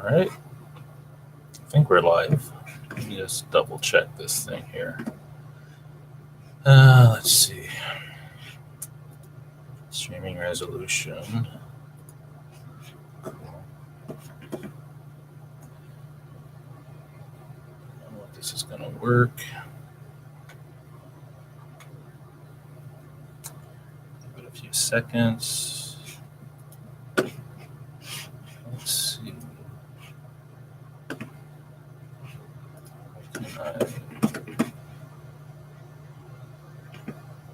right. I think we're live. Let me just double check this thing here. Let's see. Streaming resolution. Cool. I don't know if this is going to work. Give it a few seconds. Let's see.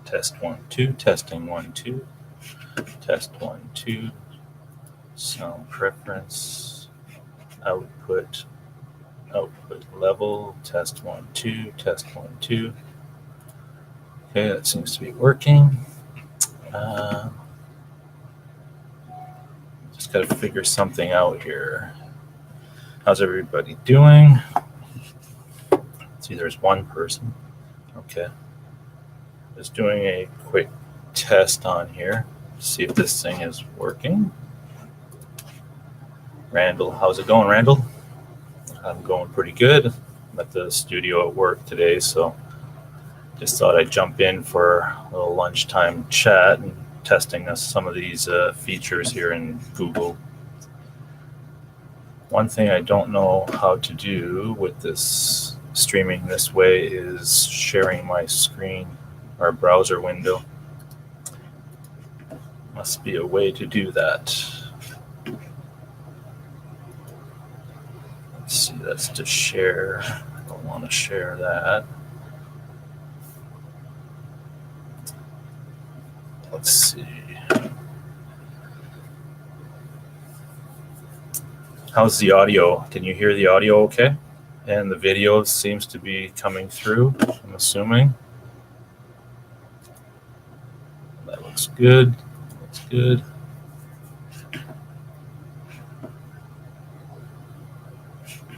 Test 1, 2, testing 1, 2, test 1, 2, sound preference, output level, test 1, 2, test 1, 2. Okay, that seems to be working. Just got to figure something out here. How's everybody doing? See, there's one person. Okay. Just doing a quick test on here. See if this thing is working. Randall, how's it going, Randall? I'm going pretty good. I'm at the studio at work today, so just thought I'd jump in for a little lunchtime chat and testing some of these features here in Google. One thing I don't know how to do with this streaming this way is sharing my screen or browser window. Must be a way to do that. Let's see, that's to share. I don't want to share that. Let's see. How's the audio? Can you hear the audio okay? And the video seems to be coming through, I'm assuming. That looks good. Looks good.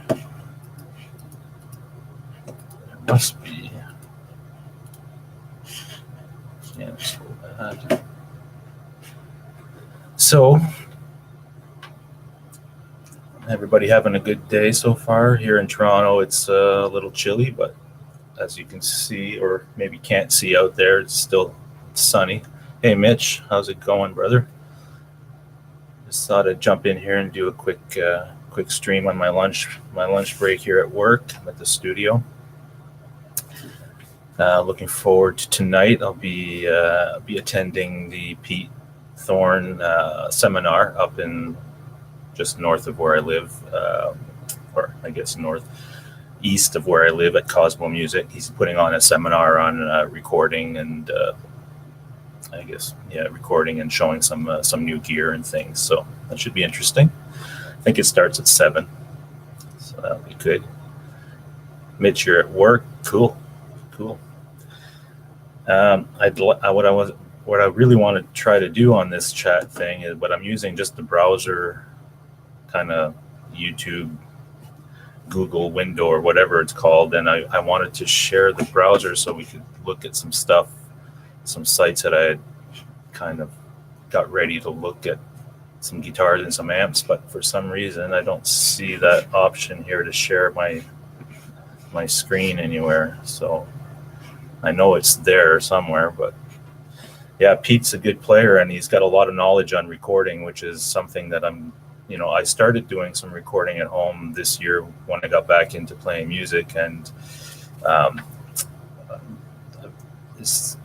There must be. Cancel that. So, everybody having a good day so far? Here in Toronto, it's a little chilly, but as you can see, or maybe can't see out there, it's still sunny. Hey, Mitch, how's it going, brother? Just thought I'd jump in here and do a quick stream on my lunch break here at work. I'm at the studio. Looking forward to tonight. I'll be attending the Pete Thorne seminar up in just north of where I live, or I guess northeast of where I live at Cosmo Music. He's putting on a seminar on recording and recording and showing some new gear and things. So that should be interesting. I think it starts at 7, so that'll be good. Mitch, you're at work. Cool. What I really want to try to do on this chat thing is, but I'm using just the browser kind of YouTube, Google window or whatever it's called, and I wanted to share the browser so we could look at some stuff, some sites that I had kind of got ready to look at, some guitars and some amps, but for some reason I don't see that option here to share my screen anywhere. So I know it's there somewhere, but yeah, Pete's a good player and he's got a lot of knowledge on recording, which is something that I started doing some recording at home this year when I got back into playing music, and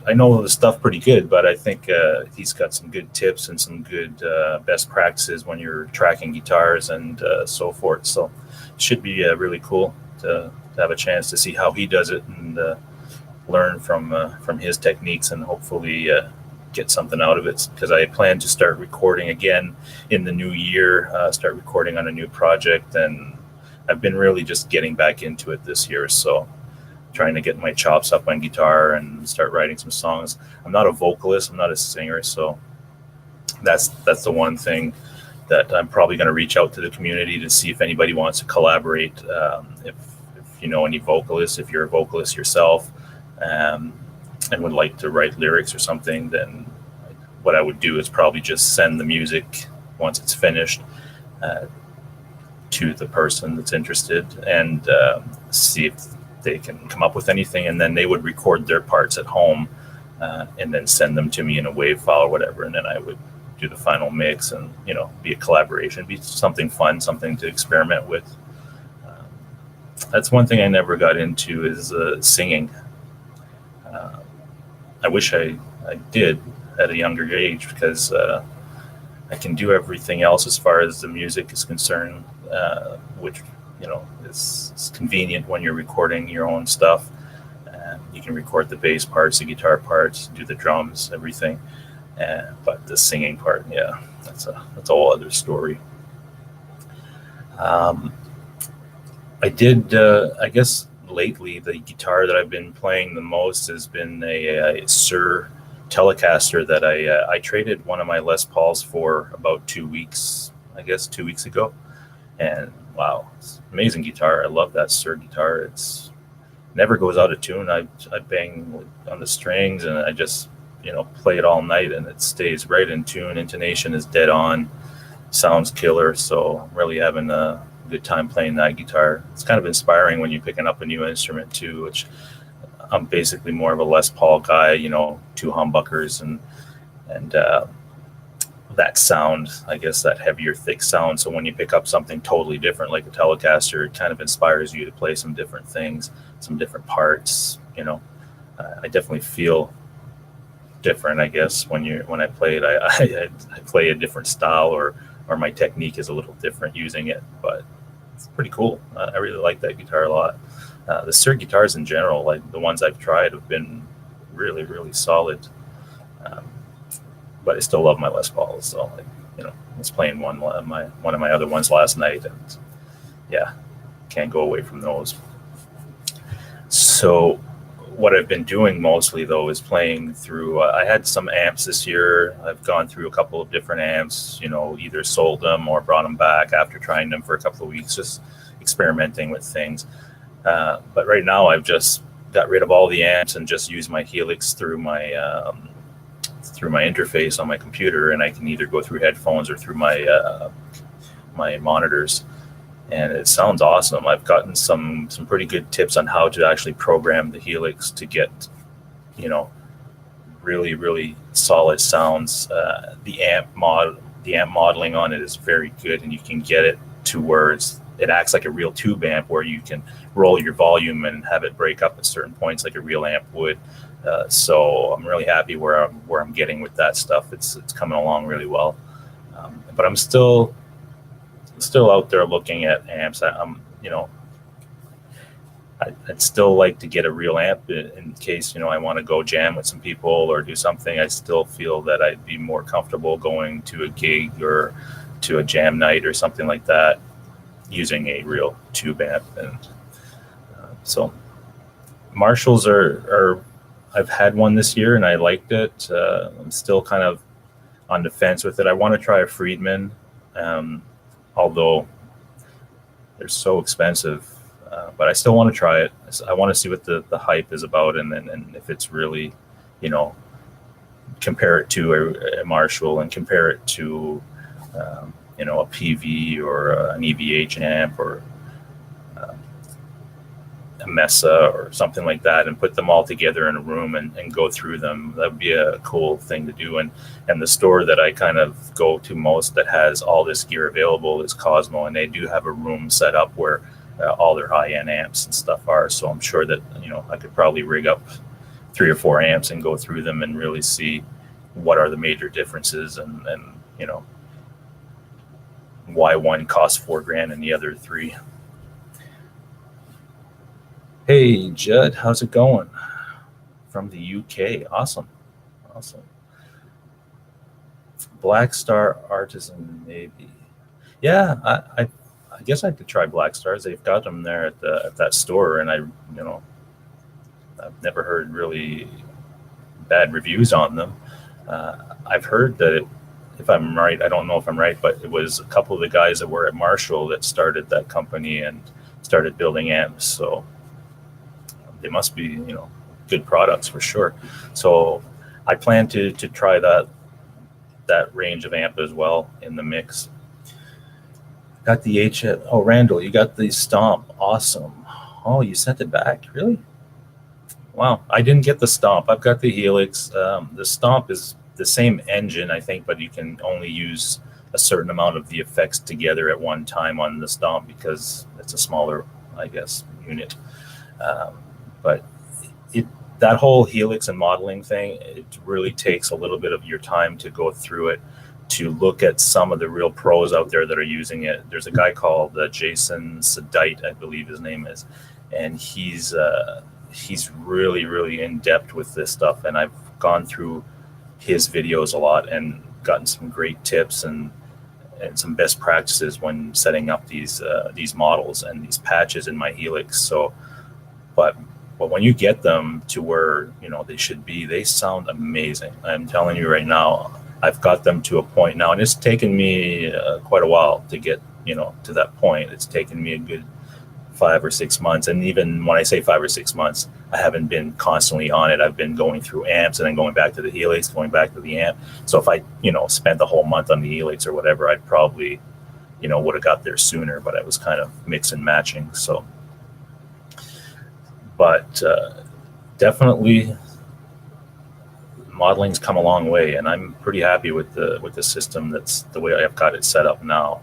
I know the stuff pretty good, but I think he's got some good tips and some good best practices when you're tracking guitars and so forth. So it should be really cool to have a chance to see how he does it and learn from his techniques and hopefully get something out of it, because I plan to start recording again in the new year, start recording on a new project, and I've been really just getting back into it this year, so trying to get my chops up on guitar and start writing some songs. I'm not a vocalist, I'm not a singer, so that's the one thing that I'm probably going to reach out to the community to see if anybody wants to collaborate, if you know any vocalists, if you're a vocalist yourself, and would like to write lyrics or something, then what I would do is probably just send the music once it's finished to the person that's interested and see if they can come up with anything, and then they would record their parts at home and then send them to me in a WAV file or whatever, and then I would do the final mix and, be a collaboration, be something fun, something to experiment with. That's one thing I never got into is singing. I wish I did at a younger age, because I can do everything else as far as the music is concerned, which, is convenient when you're recording your own stuff. You can record the bass parts, the guitar parts, do the drums, everything. But the singing part, that's a whole other story. I did, I guess lately, the guitar that I've been playing the most has been a Sir Telecaster that I traded one of my Les Pauls for about 2 weeks ago. And wow, it's an amazing guitar. I love that Sir guitar. It's never goes out of tune. I bang on the strings and I just, play it all night and it stays right in tune. Intonation is dead on, sounds killer. So I'm really having a good time playing that guitar. It's kind of inspiring when you're picking up a new instrument too, which I'm basically more of a Les Paul guy, 2 humbuckers and that sound, I guess, that heavier, thick sound. So when you pick up something totally different like a Telecaster, it kind of inspires you to play some different things, some different parts. I definitely feel different, I guess, when I play it. I play a different style, or my technique is a little different using it, but it's pretty cool. I really like that guitar a lot. The Sir guitars in general, like the ones I've tried, have been really, really solid. But I still love my Les Pauls. So, I was playing one of my other ones last night, and can't go away from those. So, what I've been doing mostly though is playing through. I had some amps this year. I've gone through a couple of different amps. Either sold them or brought them back after trying them for a couple of weeks, just experimenting with things. But right now, I've just got rid of all the amps and just use my Helix through my interface on my computer, and I can either go through headphones or through my monitors, and it sounds awesome. I've gotten some pretty good tips on how to actually program the Helix to get really, really solid sounds. The amp modeling on it is very good, and you can get it to where it acts like a real tube amp, where you can roll your volume and have it break up at certain points like a real amp would. So I'm really happy where I'm getting with that stuff. It's coming along really well. But I'm still out there looking at amps. I'd still like to get a real amp in case, I want to go jam with some people or do something. I still feel that I'd be more comfortable going to a gig or to a jam night or something like that using a real tube amp. And so Marshalls are I've had one this year and I liked it. I'm still kind of on the fence with it. I want to try a Friedman, although they're so expensive. But I still want to try it. I want to see what the hype is about, and if it's really, compare it to a Marshall and compare it to, a PV or an EVH amp or a Mesa or something like that, and put them all together in a room and go through them. That would be a cool thing to do. And the store that I kind of go to most that has all this gear available is Cosmo, and they do have a room set up where all their high-end amps and stuff are. So I'm sure that, I could probably rig up 3 or 4 amps and go through them and really see what are the major differences and why one costs $4,000 and the other $3,000. Hey, Judd, how's it going? From the UK. Awesome. Black Star Artisan Navy. Yeah, I guess I could try Black Stars. They've got them there at that store, and I've never heard really bad reviews on them. I've heard that if I'm right, I don't know if I'm right, but it was a couple of the guys that were at Marshall that started that company and started building amps. So they must be, good products for sure. So I plan to try that range of amp as well in the mix. Got the oh, Randall, you got the Stomp. Awesome. Oh, you sent it back? Really? Wow. I didn't get the Stomp. I've got the Helix. The Stomp is the same engine, I think, but you can only use a certain amount of the effects together at one time on the Stomp because it's a smaller, I guess, unit. Um, but it that whole Helix and modeling thing, it really takes a little bit of your time to go through it, to look at some of the real pros out there that are using it. There's a guy called Jason Sedite, I believe his name is, and he's really, really in depth with this stuff. And I've gone through his videos a lot and gotten some great tips and some best practices when setting up these models and these patches in my Helix. So, but when you get them to where they should be, they sound amazing. I'm telling you right now, I've got them to a point now, and it's taken me quite a while to get to that point. It's taken me a good 5 or 6 months, and even when I say 5 or 6 months, I haven't been constantly on it. I've been going through amps and then going back to the Helix, going back to the amp. So if I spent the whole month on the Helix or whatever, I'd probably would have got there sooner. But I was kind of mix and matching. So, but definitely modeling's come a long way, and I'm pretty happy with the system. That's the way I've got it set up now.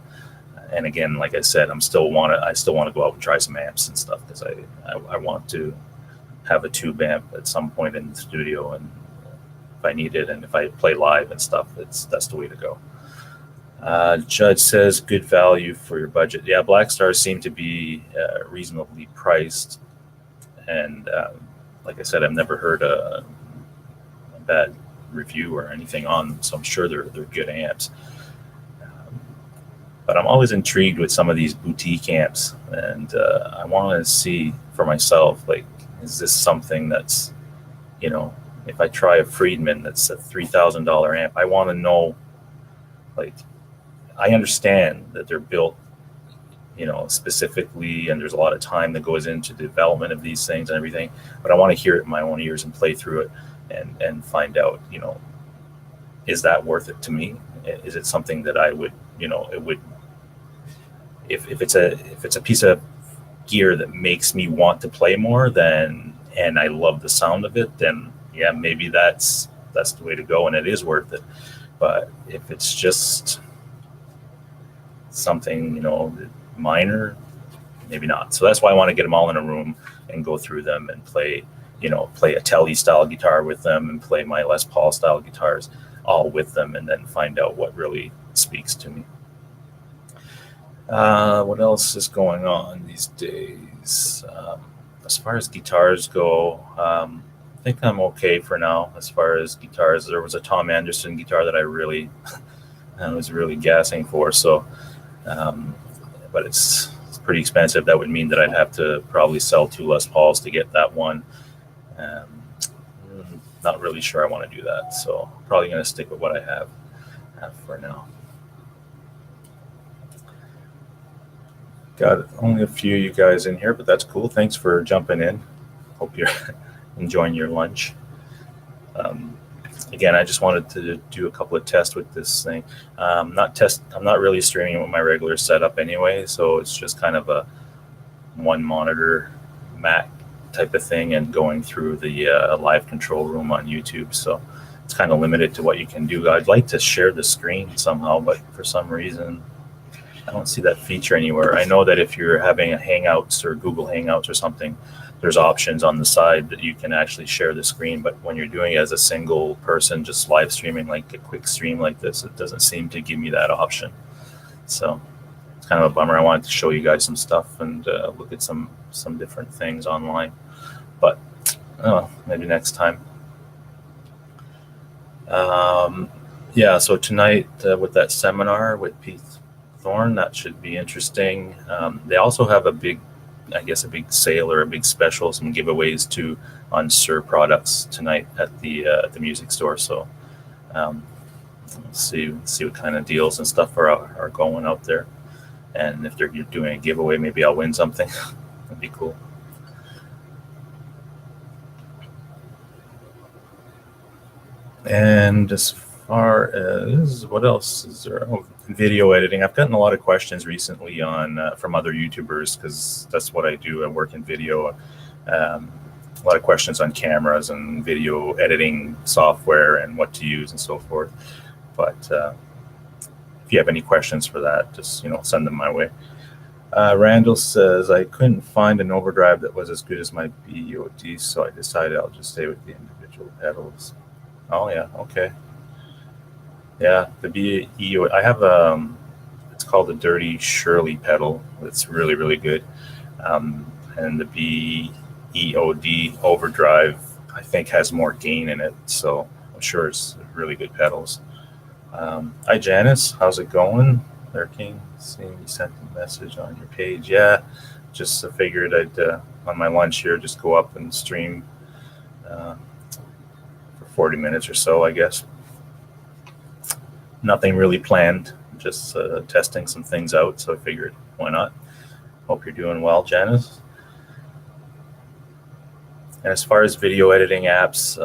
And again, like I said, I still want to go out and try some amps and stuff, because I want to have a tube amp at some point in the studio, and if I need it, and if I play live and stuff, that's the way to go. Judge says good value for your budget. Yeah, Black Stars seem to be reasonably priced, and like I said, I've never heard a bad review or anything on them, so I'm sure they're good amps. But I'm always intrigued with some of these boutique amps, and I want to see for myself, like, is this something that's, if I try a Friedman that's a $3,000 amp, I want to know, like, I understand that they're built, specifically, and there's a lot of time that goes into the development of these things and everything, but I want to hear it in my own ears and play through it and find out, is that worth it to me? Is it something that I would, it would, if it's a piece of gear that makes me want to play more, then, and I love the sound of it, then yeah, maybe that's the way to go, and it is worth it. But if it's just something, minor, maybe not. So that's why I want to get them all in a room and go through them and play a Telly style guitar with them, and play my Les Paul style guitars all with them, and then find out what really speaks to me. What else is going on these days? As far as guitars go, I think I'm okay for now. As far as guitars, there was a Tom Anderson guitar that I was really gassing for. So, but it's pretty expensive. That would mean that I'd have to probably sell 2 Les Pauls to get that one. Not really sure I want to do that. So probably going to stick with what I have for now. Got only a few of you guys in here, but that's cool. Thanks for jumping in. Hope you're enjoying your lunch. Again, I just wanted to do a couple of tests with this thing. I'm not really streaming with my regular setup anyway, so it's just kind of a one monitor Mac type of thing, and going through the live control room on YouTube. So it's kind of limited to what you can do. I'd like to share the screen somehow, but for some reason I don't see that feature anywhere. I know that if you're having a Hangouts or Google Hangouts or something, there's options on the side that you can actually share the screen. But when you're doing it as a single person, just live streaming like a quick stream like this, it doesn't seem to give me that option. So it's kind of a bummer. I wanted to show you guys some stuff and look at some different things online. But maybe next time. Yeah, so tonight with that seminar with Pete Thorne, that should be interesting. They also have a big sale or a big special, some giveaways too on Sir products tonight at the music store. So let's see what kind of deals and stuff are going out there, and if they're doing a giveaway, maybe I'll win something. That'd be cool. And as far as what else is there? Oh, video editing. I've gotten a lot of questions recently on from other YouTubers because that's what I do. I work in video. A lot of questions on cameras and video editing software and what to use and so forth. But if you have any questions for that, just send them my way. Randall says, I couldn't find an overdrive that was as good as my BOD, so I decided I'll just stay with the individual pedals. Oh yeah, okay. Yeah, the BEO. I have it's called the Dirty Shirley pedal. It's really, really good. And the BEOD overdrive, I think, has more gain in it, so I'm sure it's really good pedals. Hi Janice, how's it going? Lurking, seeing you sent a message on your page. Yeah, just figured I'd on my lunch here just go up and stream for 40 minutes or so, I guess. Nothing really planned, just testing some things out, so I figured why not. Hope you're doing well, Janice. And as far as video editing apps,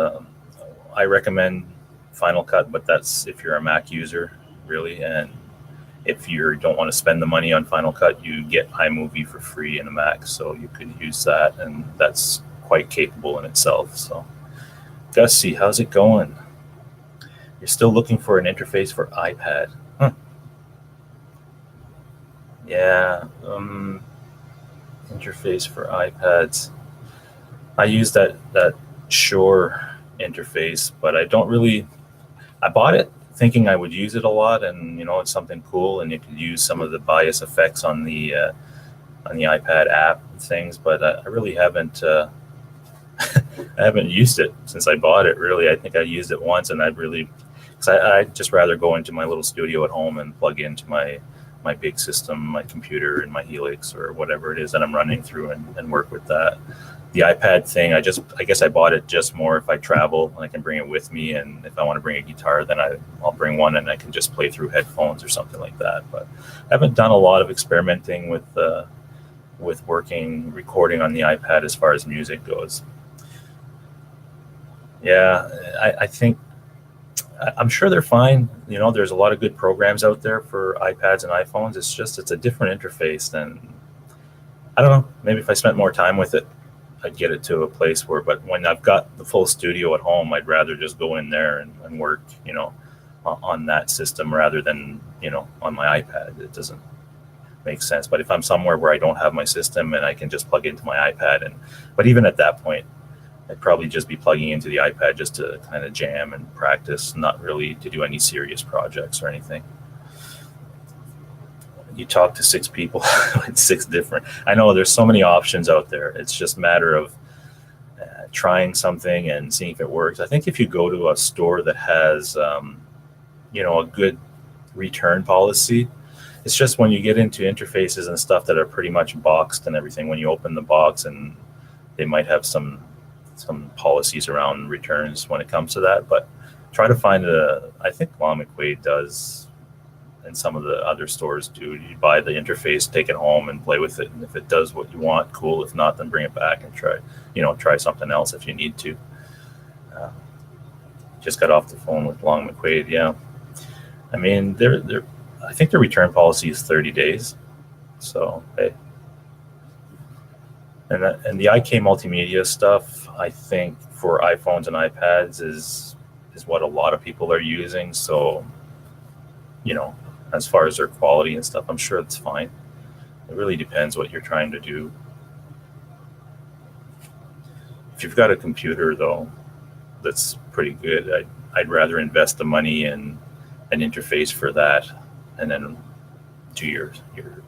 I recommend Final Cut, but that's if you're a Mac user, really. And if you don't want to spend the money on Final Cut, you get iMovie for free in a Mac, so you could use that, and that's quite capable in itself. So, Gussie, how's it going? You're still looking for an interface for iPad? Huh. Yeah, interface for iPads. I use that Shure interface, but I don't really. I bought it thinking I would use it a lot, and it's something cool, and you could use some of the bias effects on the iPad app and things. But I really haven't. I haven't used it since I bought it. Really, I think I used it once, and I'd just rather go into my little studio at home and plug into my big system, my computer, and my Helix or whatever it is that I'm running through, and work with that. The iPad thing, I guess I bought it just more if I travel and I can bring it with me, and if I want to bring a guitar, then I'll bring one and I can just play through headphones or something like that. But I haven't done a lot of experimenting with recording on the iPad as far as music goes. Yeah, I think I'm sure they're fine. There's a lot of good programs out there for iPads and iPhones. It's a different interface than, I don't know, maybe if I spent more time with it, I'd get it to a place but when I've got the full studio at home, I'd rather just go in there and work, on that system rather than, on my iPad. It doesn't make sense. But if I'm somewhere where I don't have my system and I can just plug into my iPad, but even at that point, I'd probably just be plugging into the iPad just to kind of jam and practice, not really to do any serious projects or anything. You talk to 6 people with 6 different. I know there's so many options out there. It's just a matter of trying something and seeing if it works. I think if you go to a store that has, a good return policy, it's just when you get into interfaces and stuff that are pretty much boxed and everything, when you open the box, and they might have some policies around returns when it comes to that. But try to find I think Long McQuaid does, and some of the other stores do. You buy the interface, take it home, and play with it. And if it does what you want, cool. If not, then bring it back and try something else if you need to. Just got off the phone with Long McQuaid. Yeah, I mean, I think the return policy is 30 days. So hey, and the IK multimedia stuff, I think for iPhones and iPads is what a lot of people are using. So, as far as their quality and stuff, I'm sure it's fine. It really depends what you're trying to do. If you've got a computer, though, that's pretty good, I'd rather invest the money in an interface for that, and then do your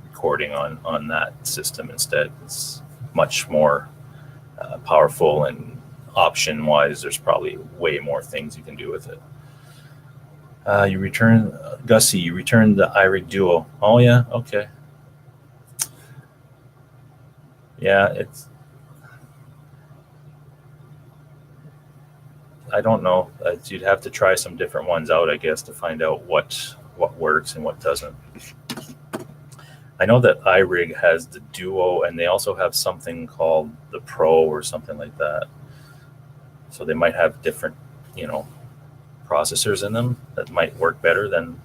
recording on that system instead. It's much more powerful, and option-wise, there's probably way more things you can do with it. Gussie, you returned the iRig Duo. Oh yeah, okay. Yeah, I don't know. You'd have to try some different ones out, I guess, to find out what works and what doesn't. I know that iRig has the Duo, and they also have something called the Pro or something like that. So they might have different, processors in them. that might work better than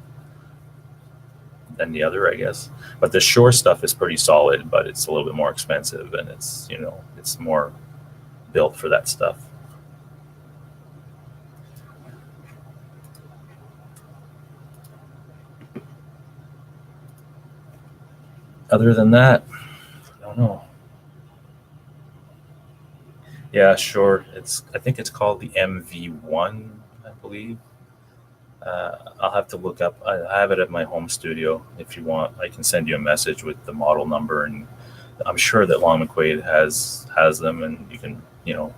the other, I guess. But the Shure stuff is pretty solid, but it's a little bit more expensive, and it's, you know, it's more built for that stuff. Other than that, I don't know. Yeah, sure. I think it's called the MV1, I believe. I'll have to look up. I have it at my home studio. If you want, I can send you a message with the model number, and I'm sure that Long McQuaid has them, and you can, you know,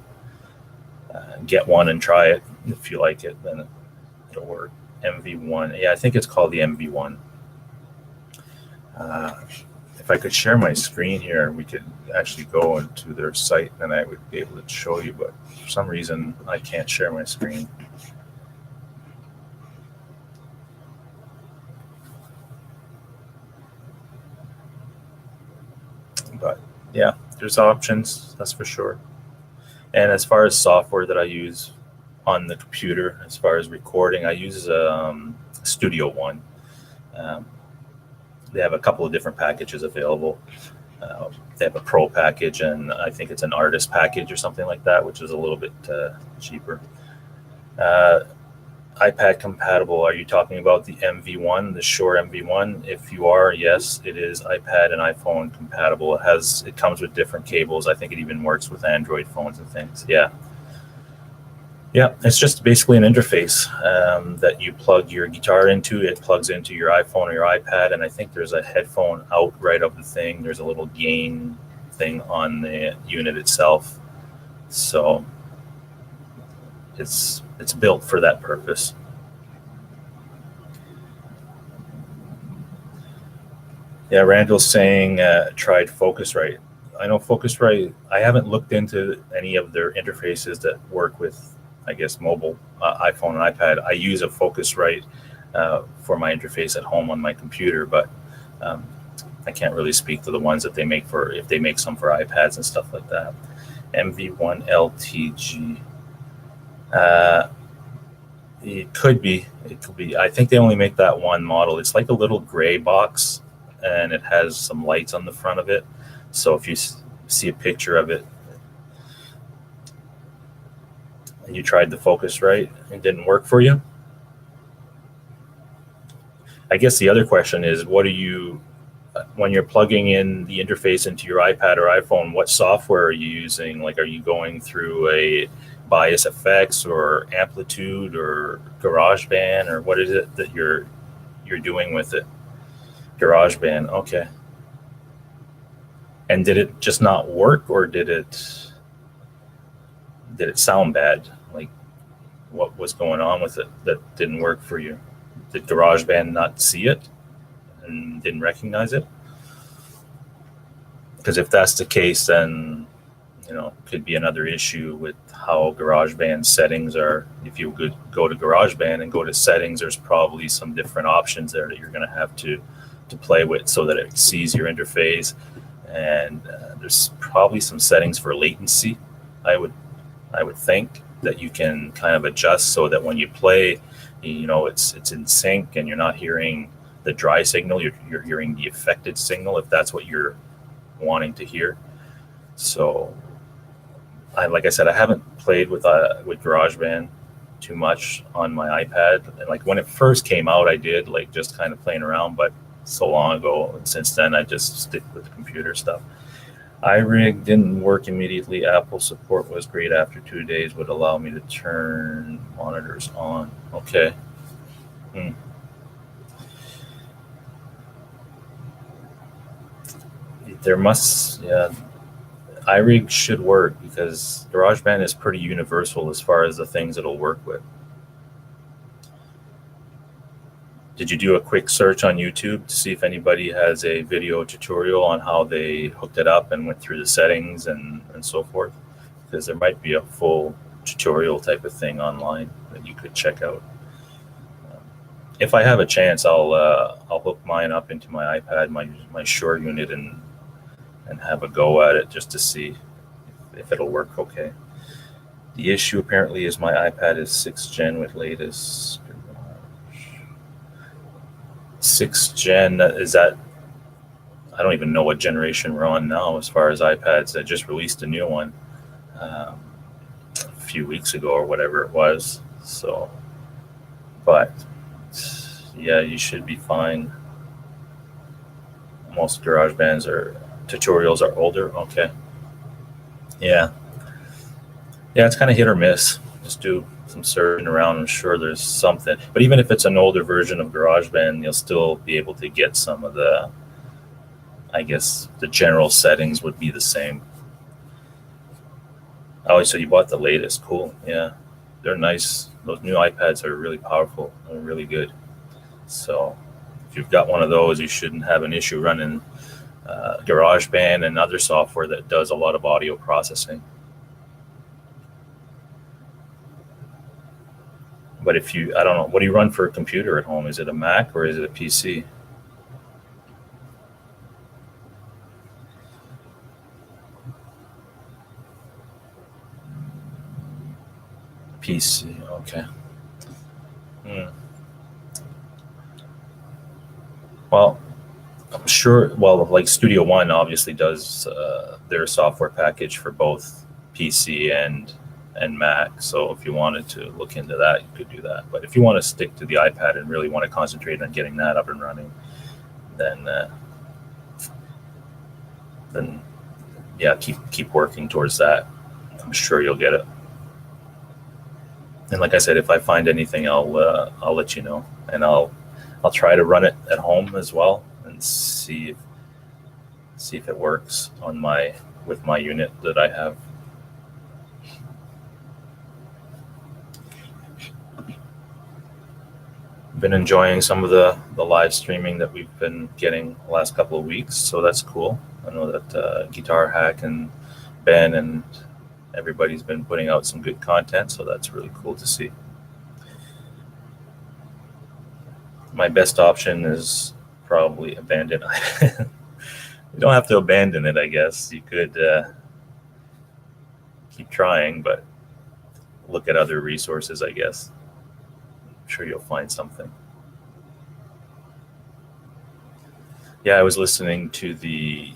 get one and try it. If you like it, then it'll work. MV1. Yeah, I think it's called the MV1. If I could share my screen here, we could actually go into their site, and I would be able to show you. But for some reason, I can't share my screen. But yeah, there's options, that's for sure. And as far as software that I use on the computer, as far as recording, I use Studio One. They have a couple of different packages available. They have a pro package, and I think it's an artist package or something like that, which is a little bit cheaper. iPad compatible, are you talking about the MV1, the Shure MV1? If you are, yes, it is iPad and iPhone compatible. It comes with different cables. I think it even works with Android phones and things. Yeah, it's just basically an interface that you plug your guitar into. It plugs into your iPhone or your iPad, and I think there's a headphone out right of the thing. There's a little gain thing on the unit itself. So it's built for that purpose. Yeah, Randall's saying tried Focusrite. I know Focusrite. I haven't looked into any of their interfaces that work with, I guess, mobile, iPhone and iPad. I use a Focusrite for my interface at home on my computer, but I can't really speak to the ones that they make if they make some for iPads and stuff like that. MV1 LTG. It could be. I think they only make that one model. It's like a little gray box, and it has some lights on the front of it. So if you see a picture of it, and you tried the Focusrite, it didn't work for you. I guess the other question is, when you're plugging in the interface into your iPad or iPhone, what software are you using? Like, are you going through a Bias FX or Amplitude or GarageBand, or what is it that you're doing with it? GarageBand, okay. And did it just not work, or did it sound bad? Like, what was going on with it that didn't work for you? Did GarageBand not see it and didn't recognize it? Because if that's the case, then could be another issue with how GarageBand settings are. If you could go to GarageBand and go to settings, there's probably some different options there that you're going to have to play with so that it sees your interface. And there's probably some settings for latency. I would think that you can kind of adjust so that when you play, it's in sync, and you're not hearing the dry signal. You're hearing the affected signal, if that's what you're wanting to hear. So, like I said, I haven't played with GarageBand too much on my iPad. And like when it first came out, I did, like, just kind of playing around, but so long ago, and since then I just stick with computer stuff. iRig didn't work immediately. Apple support was great after 2 days, would allow me to turn monitors on. Okay. iRig should work, because GarageBand is pretty universal as far as the things it'll work with. Did you do a quick search on YouTube to see if anybody has a video tutorial on how they hooked it up and went through the settings and so forth? Because there might be a full tutorial type of thing online that you could check out. If I have a chance, I'll hook mine up into my iPad, my Shure unit, and have a go at it just to see if it'll work okay. The issue apparently is my iPad is 6th gen with latest. 6th gen, is that, I don't even know what generation we're on now as far as iPads. I just released a new one a few weeks ago or whatever it was. So, but yeah, you should be fine. Most GarageBands or tutorials are older. Okay. Yeah. Yeah, it's kind of hit or miss. Just do some searching around. I'm sure there's something. But even if it's an older version of GarageBand, you'll still be able to get some of the, I guess, the general settings would be the same. Oh, so you bought the latest. Cool. Yeah. They're nice. Those new iPads are really powerful. They're really good. So if you've got one of those, you shouldn't have an issue running GarageBand and other software that does a lot of audio processing. But if you, I don't know, what do you run for a computer at home? Is it a Mac or is it a PC? PC, okay. Well, I'm sure, well, like Studio One obviously does their software package for both PC and Mac. So if you wanted to look into that, you could do that. But if you want to stick to the iPad and really want to concentrate on getting that up and running, then yeah, keep working towards that. I'm sure you'll get it. And like I said, if I find anything, I'll let you know, and I'll try to run it at home as well and see if it works on with my unit that I have. Been enjoying some of the live streaming that we've been getting the last couple of weeks, so that's cool. I know that Guitar Hack and Ben and everybody's been putting out some good content, so that's really cool to see. My best option is probably abandon it. You don't have to abandon it, I guess. You could keep trying, but look at other resources, I guess. I'm sure you'll find something. Yeah, I was listening to the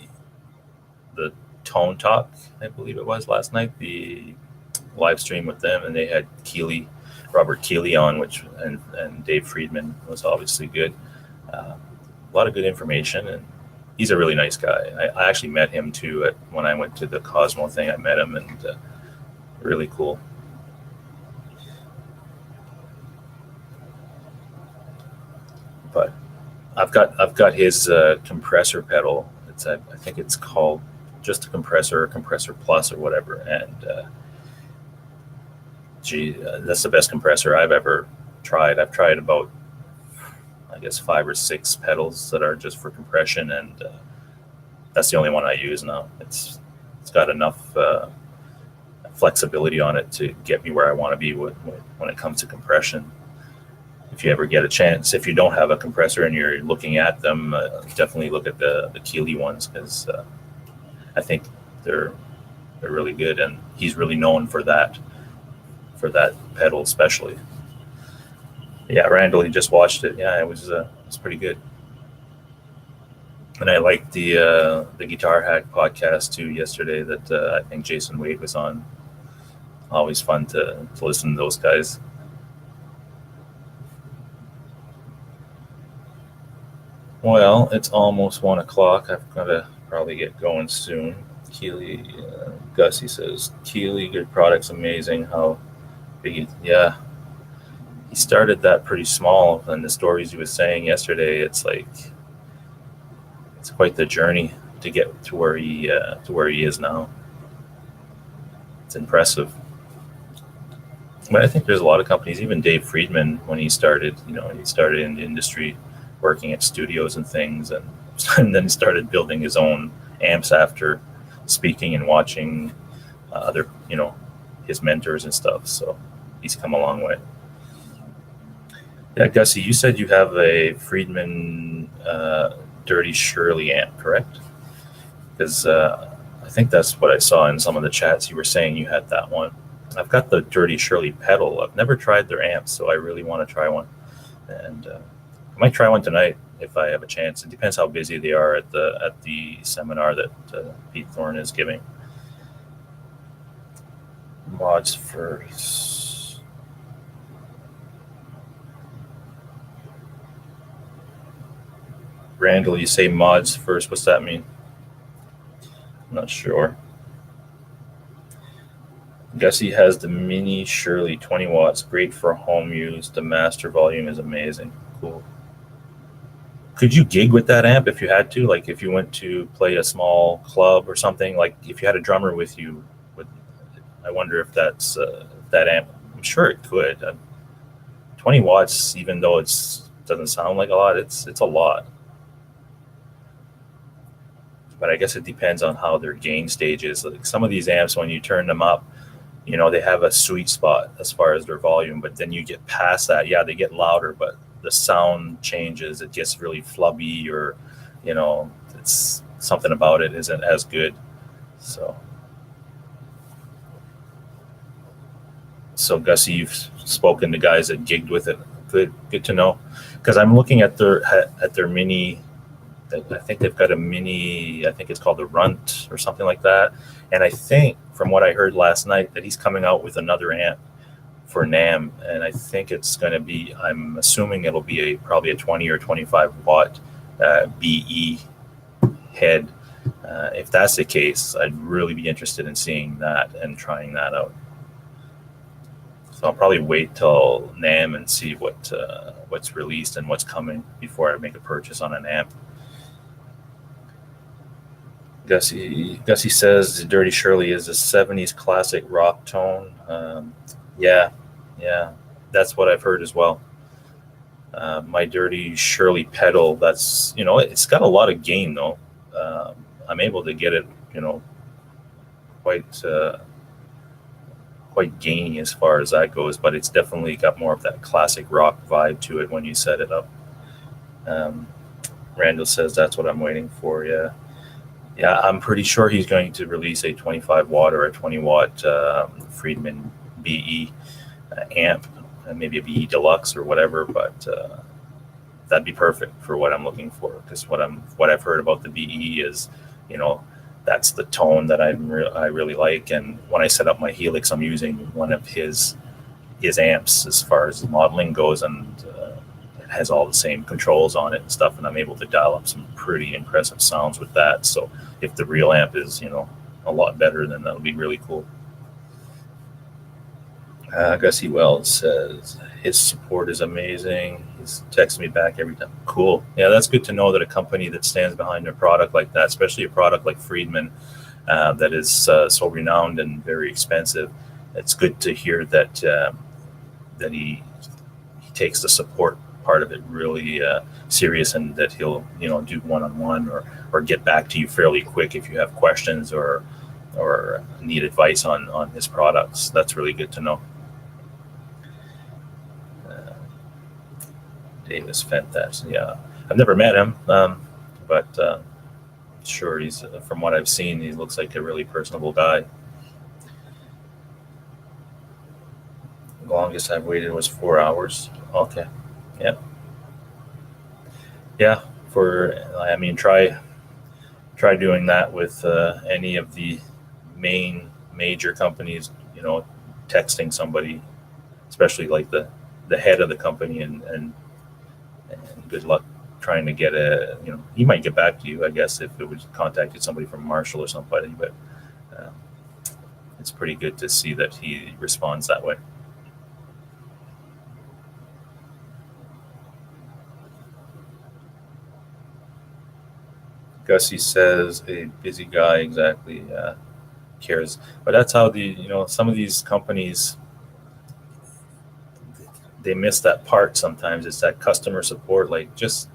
Tone Talk, I believe it was last night, the live stream with them, and they had Robert Keeley on, and Dave Friedman was obviously good. A lot of good information, and he's a really nice guy. I actually met him too when I went to the Cosmo thing. I met him, and really cool. But I've got his compressor pedal. I think it's called just a compressor or compressor plus or whatever, and that's the best compressor I've ever tried. I've tried about, I guess, 5 or 6 pedals that are just for compression, and that's the only one I use now. It's got enough flexibility on it to get me where I want to be when it comes to compression. If you ever get a chance, if you don't have a compressor and you're looking at them, definitely look at the Keeley ones, because I think they're really good, and he's really known for that pedal especially. Yeah, Randall, he just watched it. Yeah, it was pretty good. And I liked the Guitar Hack podcast too yesterday that I think Jason Wade was on. Always fun to listen to those guys. Well, it's almost 1 o'clock. I've got to probably get going soon. Keeley, Gussie says, Keeley, good product's amazing. How big? Yeah. He started that pretty small, and the stories he was saying yesterday, it's quite the journey to get to where he is now. It's impressive. But I think there's a lot of companies, even Dave Friedman, when he started, he started in the industry working at studios and things, and then started building his own amps after speaking and watching other, his mentors and stuff. So he's come a long way. Yeah, Gussie, you said you have a Friedman Dirty Shirley amp, correct? Because I think that's what I saw in some of the chats. You were saying you had that one. I've got the Dirty Shirley pedal. I've never tried their amps, so I really want to try one. And I might try one tonight. if I have a chance. It depends how busy they are at the seminar that Pete Thorne is giving. Mods first. Randall, you say mods first. What's that mean? I'm not sure. Gussie has the Mini Shirley 20 watts, great for home use. The master volume is amazing. Cool. Could you gig with that amp if you had to? Like if you went to play a small club or something, like if you had a drummer with you, I wonder if that's that amp. I'm sure it could. 20 watts, even though it doesn't sound like a lot, it's a lot. But I guess it depends on how their gain stage is. Like some of these amps, when you turn them up, they have a sweet spot as far as their volume, but then you get past that, they get louder, but the sound changes. It gets really flubby, or it's something about it isn't as good. So Gussie, you've spoken to guys that gigged with it. Good to know, because I'm looking at their mini. I think they've got a mini, I think it's called the Runt or something like that. And I think from what I heard last night that he's coming out with another amp for NAMM. And I think it's going to be, I'm assuming it'll be probably a 20 or 25 watt BE head. If that's the case, I'd really be interested in seeing that and trying that out. So I'll probably wait till NAMM and see what's released and what's coming before I make a purchase on an amp. Gussie says Dirty Shirley is a 70s classic rock tone. Yeah, that's what I've heard as well. My Dirty Shirley pedal, that's, it's got a lot of gain though. I'm able to get it, quite gainy as far as that goes, but it's definitely got more of that classic rock vibe to it when you set it up. Randall says that's what I'm waiting for. Yeah, I'm pretty sure he's going to release a 25 watt or a 20 watt Friedman BE amp, maybe a BE Deluxe or whatever, but that'd be perfect for what I'm looking for, because what I've heard about the BE is, that's the tone that I really like. And when I set up my Helix, I'm using one of his amps as far as modeling goes, and it has all the same controls on it and stuff, and I'm able to dial up some pretty impressive sounds with that. So if the real amp is, a lot better, then that'll be really cool. Gussie Wells says his support is amazing. He's texting me back every time. Cool. Yeah, that's good to know that a company that stands behind a product like that, especially a product like Friedman, that is so renowned and very expensive. It's good to hear that he takes the support part of it really serious, and that he'll do one-on-one or get back to you fairly quick if you have questions or need advice on his products. That's really good to know. Davis Fantastic. Yeah, I've never met him, but sure, he's, from what I've seen, he looks like a really personable guy. The longest I've waited was 4 hours. Okay. Yeah. Try doing that with any of the major companies. Texting somebody, especially like the head of the company, and good luck trying to get he might get back to you, I guess, if it was contacted somebody from Marshall or somebody, but it's pretty good to see that he responds that way. Gussie says a busy guy, exactly, cares. But that's how some of these companies, they miss that part sometimes. It's that customer support, like just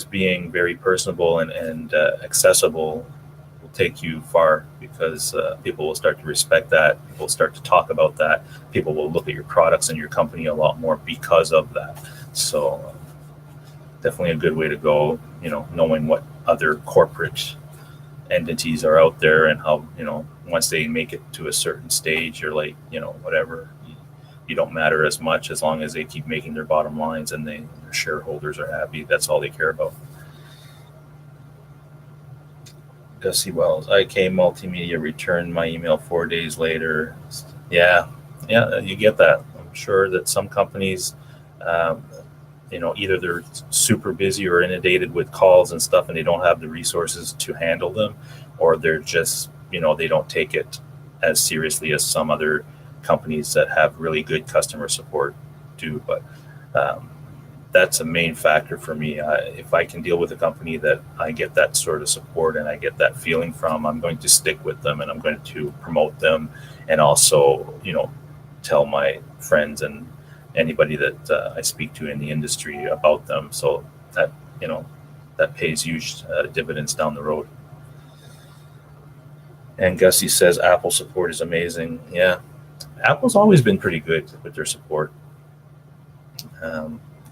being very personable and accessible will take you far, because people will start to respect that. People will start to talk about that. People will look at your products and your company a lot more because of that. So definitely a good way to go, knowing what other corporate entities are out there, and how, once they make it to a certain stage, you're like, whatever, you don't matter as much as long as they keep making their bottom lines and their shareholders are happy. That's all they care about. Gussie Wells, IK Multimedia returned my email 4 days later. Yeah, you get that. I'm sure that some companies, either they're super busy or inundated with calls and stuff and they don't have the resources to handle them, or they're just, they don't take it as seriously as some other companies that have really good customer support do. But that's a main factor for me. If I can deal with a company that I get that sort of support and I get that feeling from, I'm going to stick with them and I'm going to promote them, and also, tell my friends and anybody that I speak to in the industry about them. So that, that pays huge dividends down the road. And Gussie says Apple support is amazing. Yeah, Apple's always been pretty good with their support.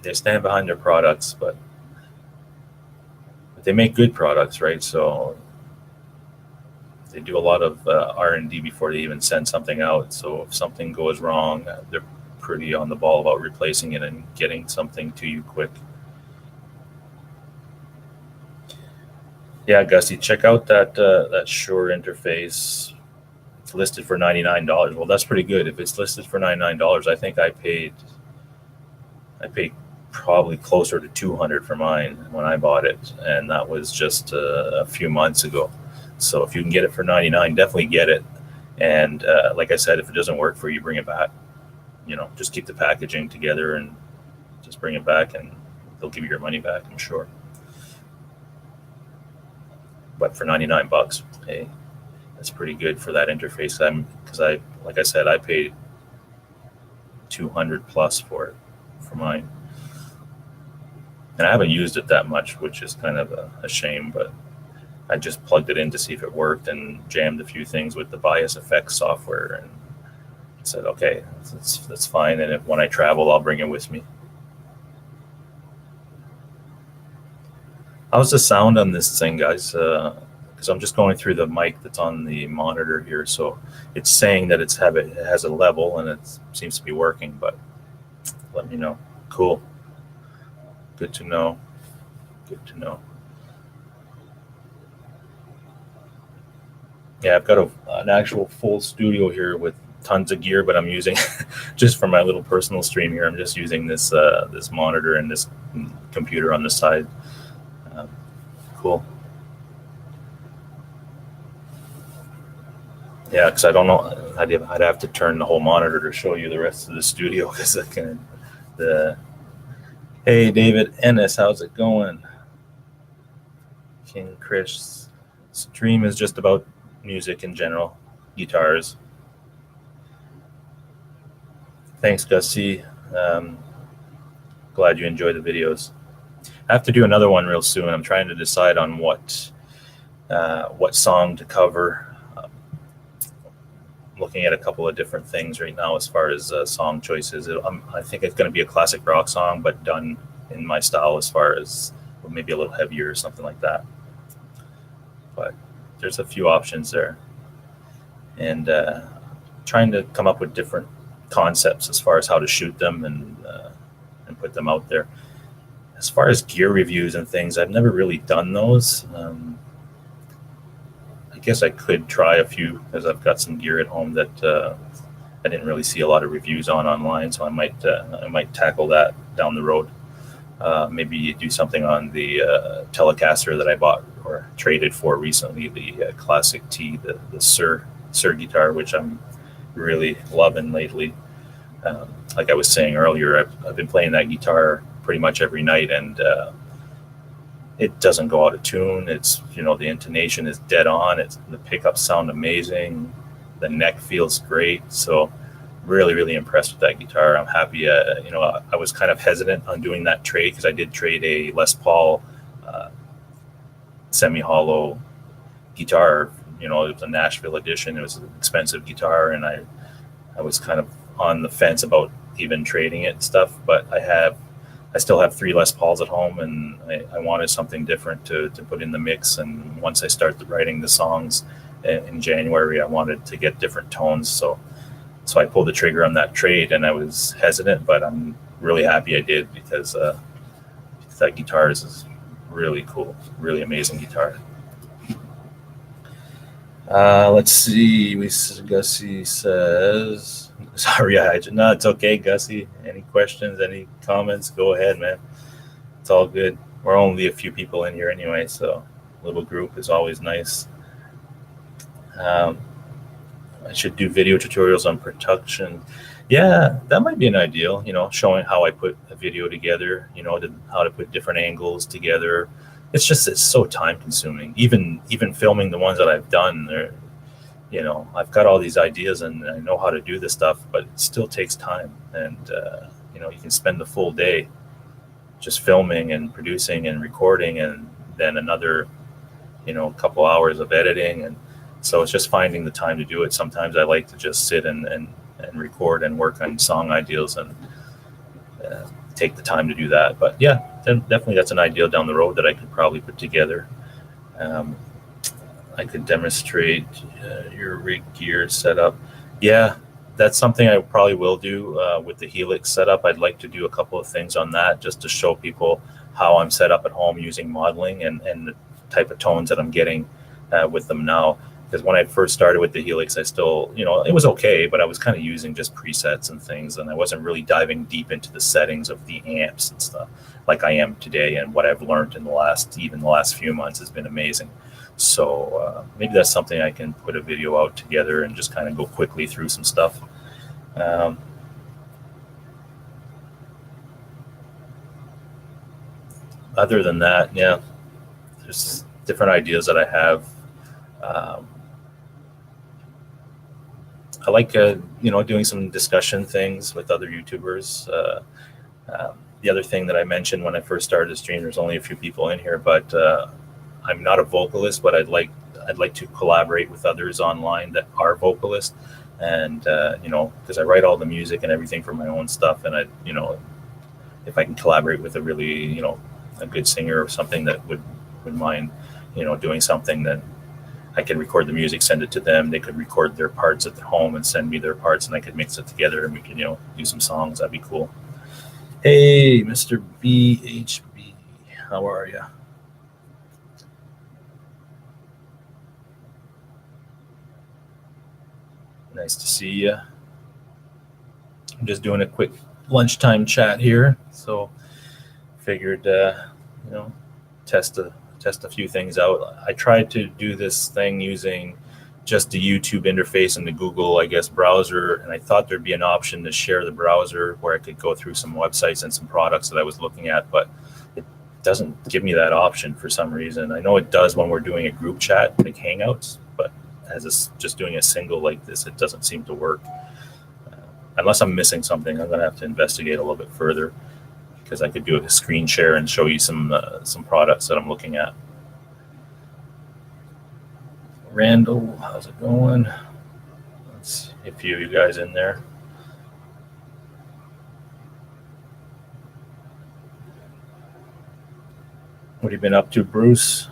They stand behind their products, but they make good products, right? So they do a lot of R&D before they even send something out. So if something goes wrong, they're pretty on the ball about replacing it and getting something to you quick. Yeah, Gussie, check out that Shure interface. It's listed for $99. Well, that's pretty good. If it's listed for $99, I think I paid probably closer to $200 for mine when I bought it, and that was just a few months ago. So if you can get it for $99, definitely get it. And like I said, if it doesn't work for you, bring it back. Just keep the packaging together and just bring it back, and they'll give you your money back, I'm sure. But for $99, hey, that's pretty good for that interface. Like I said, I paid $200 plus for mine. And I haven't used it that much, which is kind of a shame, but I just plugged it in to see if it worked and jammed a few things with the bias effects software and said, okay, that's fine. And when I travel, I'll bring it with me. How's the sound on this thing, guys? Because I'm just going through the mic that's on the monitor here. So it's saying that it has a level and it seems to be working, but let me know. Cool. Good to know. Yeah, I've got an actual full studio here with tons of gear, but I'm using just for my little personal stream here. I'm just using this monitor and this computer on the side. Cool. Yeah, because I don't know. I'd have to turn the whole monitor to show you the rest of the studio because Hey, David Ennis, how's it going? King Chris, stream is just about music in general, guitars. Thanks, Gussie. Glad you enjoy the videos. I have to do another one real soon. I'm trying to decide on what song to cover. Looking at a couple of different things right now as far as song choices. I think it's going to be a classic rock song, but done in my style as far as maybe a little heavier or something like that. But there's a few options there. And trying to come up with different concepts as far as how to shoot them and put them out there. As far as gear reviews and things, I've never really done those. I guess I could try a few because I've got some gear at home that I didn't really see a lot of reviews online, so I might tackle that down the road. Maybe do something on the Telecaster that I bought or traded for recently, the Classic T, the Sir guitar, which I'm really loving lately. Like I was saying earlier, I've been playing that guitar pretty much every night, and it doesn't go out of tune. It's, the intonation is dead on. The pickups sound amazing. The neck feels great. So really, really impressed with that guitar. I'm happy. I was kind of hesitant on doing that trade because I did trade a Les Paul semi-hollow guitar. It was a Nashville edition. It was an expensive guitar, and I was kind of on the fence about even trading it and stuff. But I still have 3 Les Pauls at home, and I wanted something different to put in the mix. And once I started writing the songs in January, I wanted to get different tones. So So I pulled the trigger on that trade, and I was hesitant, but I'm really happy I did because that guitar is really cool, really amazing guitar. Let's see. Gussie says, sorry, no, it's okay, Gussie. Any questions, any comments? Go ahead, man. It's all good. We're only a few people in here anyway, so a little group is always nice. I should do video tutorials on production. Yeah, that might be an ideal, showing how I put a video together, how to put different angles together. It's so time consuming. Even filming the ones that I've done, I've got all these ideas and I know how to do this stuff, but it still takes time. And, you can spend the full day just filming and producing and recording, and then another, couple hours of editing. And so it's just finding the time to do it. Sometimes I like to just sit and record and work on song ideas and take the time to do that. But yeah, definitely that's an ideal down the road that I could probably put together. I could demonstrate your rig gear setup. Yeah, that's something I probably will do with the Helix setup. I'd like to do a couple of things on that just to show people how I'm set up at home using modeling and the type of tones that I'm getting with them now. Because when I first started with the Helix, I still, it was okay, but I was kind of using just presets and things, and I wasn't really diving deep into the settings of the amps and stuff like I am today. And what I've learned in the last few months has been amazing. So maybe that's something I can put a video out together and just kind of go quickly through some stuff. Other than that, yeah, there's different ideas that I have. I like, doing some discussion things with other YouTubers. The other thing that I mentioned when I first started the stream, there's only a few people in here, but I'm not a vocalist, but I'd like to collaborate with others online that are vocalists, and because I write all the music and everything for my own stuff, and if I can collaborate with a really a good singer or something that would mind doing something, then I can record the music, send it to them. They could record their parts at home and send me their parts, and I could mix it together, and we can do some songs. That'd be cool. Hey, Mr. BHB, how are you? Nice to see you. I'm just doing a quick lunchtime chat here, so figured test a few things out. I tried to do this thing using just the YouTube interface and the Google, browser, and I thought there'd be an option to share the browser where I could go through some websites and some products that I was looking at, but it doesn't give me that option for some reason. I know it does when we're doing a group chat, like Hangouts, but just doing a single like this, it doesn't seem to work. Unless I'm missing something, I'm going to have to investigate a little bit further, because I could do a screen share and show you some products that I'm looking at. Randall, how's it going? Let's see a few of you guys in there. What have you been up to, Bruce?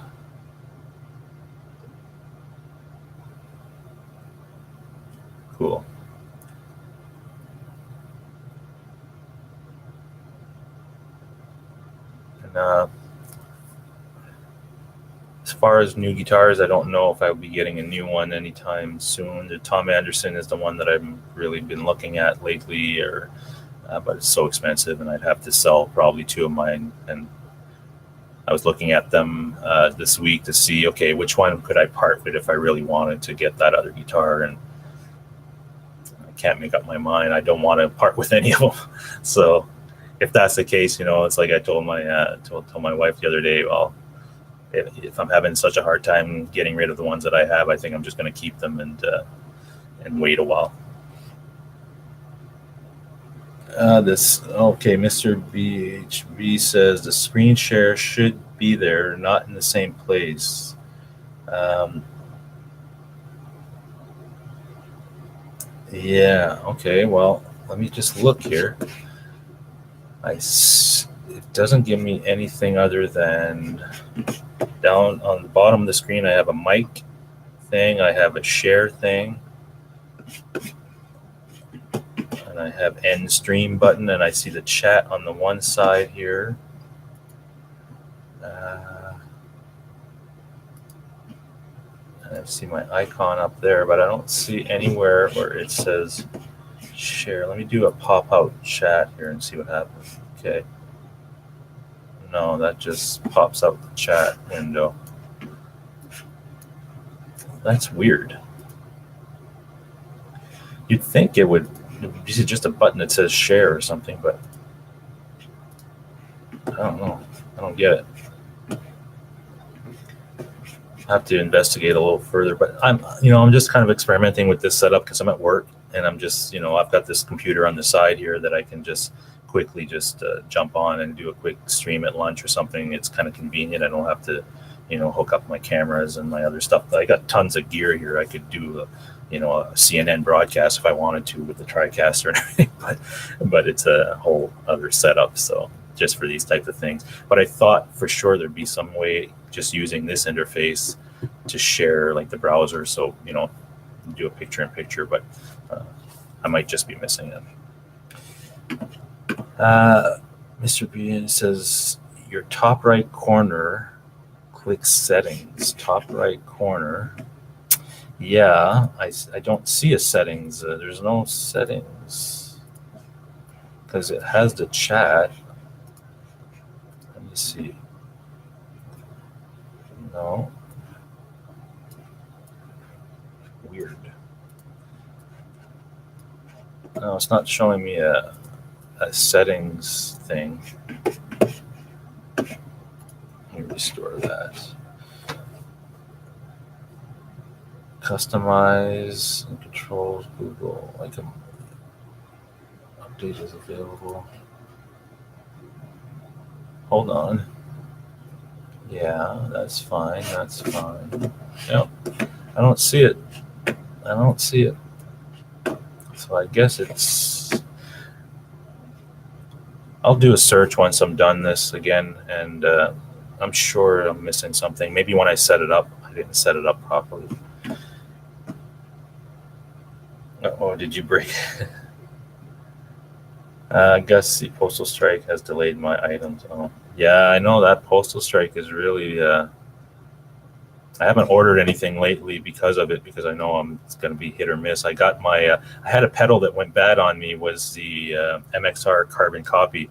Cool. And as far as new guitars, I don't know if I'll be getting a new one anytime soon. The Tom Anderson is the one that I've really been looking at lately, but it's so expensive, and I'd have to sell probably two of mine. And I was looking at them this week to see, okay, which one could I part with if I really wanted to get that other guitar, and I can't make up my mind. I don't want to part with any of them. So if that's the case, it's like I told my wife the other day, well, if I'm having such a hard time getting rid of the ones that I have, I think I'm just going to keep them and wait a while. Mr. BHB says the screen share should be there, not in the same place. Yeah, okay, well, let me just look here. It doesn't give me anything other than down on the bottom of the screen. I have a mic thing, I have a share thing, And I have end stream button, and I see the chat on the one side here. And I see my icon up there, but I don't see anywhere where it says share. Let me do a pop-out chat here and see what happens. Okay. No, that just pops out the chat window. That's weird. You'd think it would be just a button that says share or something, but I don't know. I don't get it. I have to investigate a little further, but I'm just kind of experimenting with this setup because I'm at work and I'm just, I've got this computer on the side here that I can just quickly jump on and do a quick stream at lunch or something. It's kind of convenient. I don't have to, hook up my cameras and my other stuff. I got tons of gear here. I could do a CNN broadcast if I wanted to with the TriCaster and everything, but it's a whole other setup. So just for these types of things. But I thought for sure there'd be some way just using this interface to share like the browser. So, do a picture in picture, but I might just be missing it. Mr. B says your top right corner, click settings, top right corner. Yeah, I don't see a settings. There's no settings because it has the chat. Let me see. No. Weird. No, it's not showing me a settings thing. Let me restore that. Customize and controls Google. Update is available. Hold on. Yeah, that's fine. That's fine. Yep. I don't see it. So I guess I'll do a search once I'm done this again, and I'm sure I'm missing something. Maybe when I set it up, I didn't set it up properly. Oh, did you break? I guess the postal strike has delayed my items. Oh, yeah, I know that postal strike is really. I haven't ordered anything lately because of it, because I know it's going to be hit or miss. I got I had a pedal that went bad on me. Was the MXR carbon copy.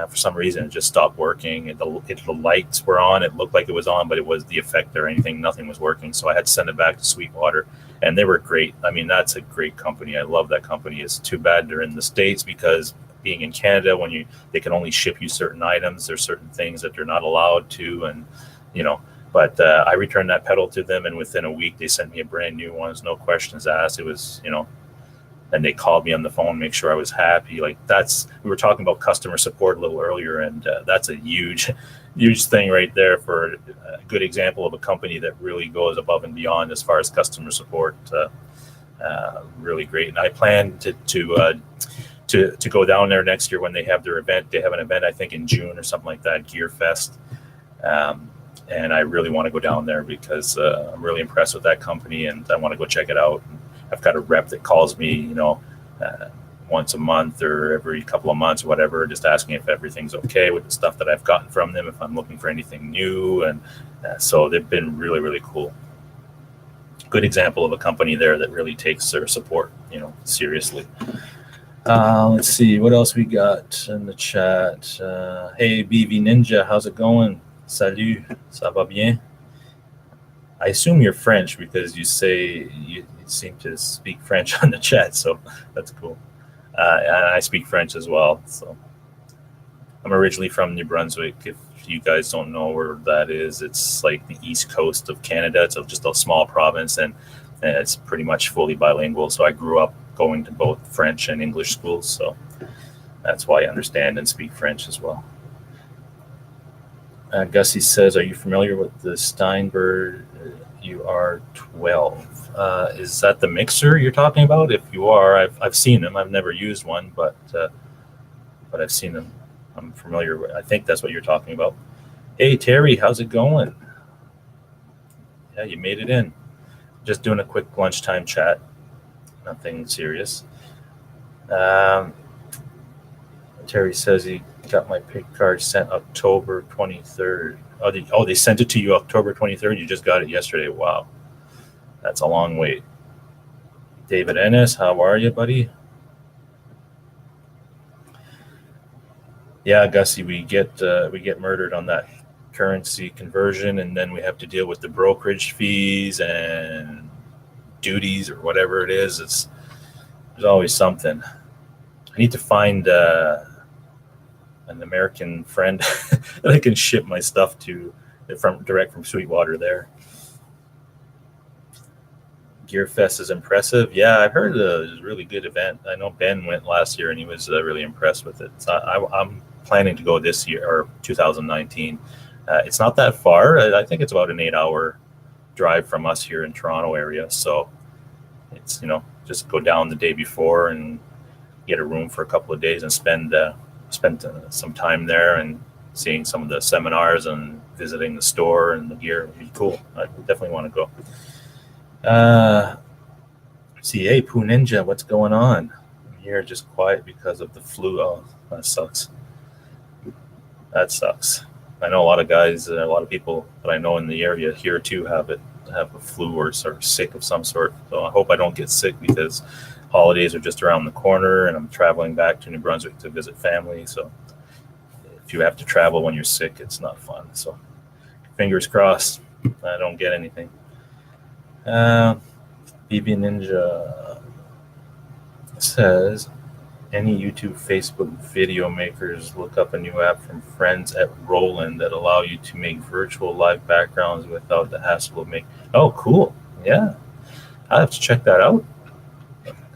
For some reason, it just stopped working. The lights were on. It looked like it was on, but it was the effector or anything. Nothing was working. So I had to send it back to Sweetwater, and they were great. I mean, that's a great company. I love that company. It's too bad they're in the States, because being in Canada, they can only ship you certain items. There's certain things that they're not allowed to, and But I returned that pedal to them, and within a week they sent me a brand new one. There's no questions asked. It was and they called me on the phone, make sure I was happy. We were talking about customer support a little earlier, and that's a huge thing right there for a good example of a company that really goes above and beyond as far as customer support. Really great. And I plan to go down there next year when they have their event. They have an event, I think, in June or something like that, Gear Fest. And I really want to go down there because I'm really impressed with that company, and I want to go check it out. I've got a rep that calls me, once a month or every couple of months or whatever, just asking if everything's okay with the stuff that I've gotten from them, if I'm looking for anything new. And so they've been really, really cool. Good example of a company there that really takes their support, seriously. Let's see what else we got in the chat. Hey, BV Ninja, how's it going? Salut, ça va bien? I assume you're French because you say you seem to speak French on the chat, so that's cool. And I speak French as well. So I'm originally from New Brunswick. If you guys don't know where that is, it's like the east coast of Canada. It's just a small province, and it's pretty much fully bilingual. So I grew up going to both French and English schools, so that's why I understand and speak French as well. Gussie says, are you familiar with the Steinberg UR12? Is that the mixer you're talking about? If you are, I've seen them. I've never used one, but I've seen them. I'm familiar with. I think that's what you're talking about. Hey, Terry, how's it going? Yeah, you made it in. Just doing a quick lunchtime chat. Nothing serious. Um, Terry says he got my pick card sent October 23rd. They sent it to you October 23rd. You just got it yesterday. Wow, that's a long wait. David Ennis, how are you, buddy? Yeah, Gussie, we get murdered on that currency conversion, and then we have to deal with the brokerage fees and duties or whatever it is. There's always something. I need to find an American friend that I can ship my stuff to direct from Sweetwater there. Gearfest is impressive. Yeah, I've heard it was a really good event. I know Ben went last year and he was really impressed with it. So I'm planning to go this year or 2019. It's not that far. I think it's about an 8-hour drive from us here in Toronto area. So it's, just go down the day before and get a room for a couple of days and spend some time there and seeing some of the seminars and visiting the store and the gear. It'd be cool. I definitely want to go. See, hey, Poo Ninja, what's going on? I'm here just quiet because of the flu. Oh, that sucks. That sucks. I know a lot of guys, a lot of people that I know in the area here too have a flu or sort of sick of some sort. So I hope I don't get sick because holidays are just around the corner and I'm traveling back to New Brunswick to visit family. So if you have to travel when you're sick, it's not fun. So fingers crossed I don't get anything. BB Ninja says, any YouTube, Facebook video makers look up a new app from friends at Roland that allow you to make virtual live backgrounds without the hassle of making. Oh, cool. Yeah. I'll have to check that out.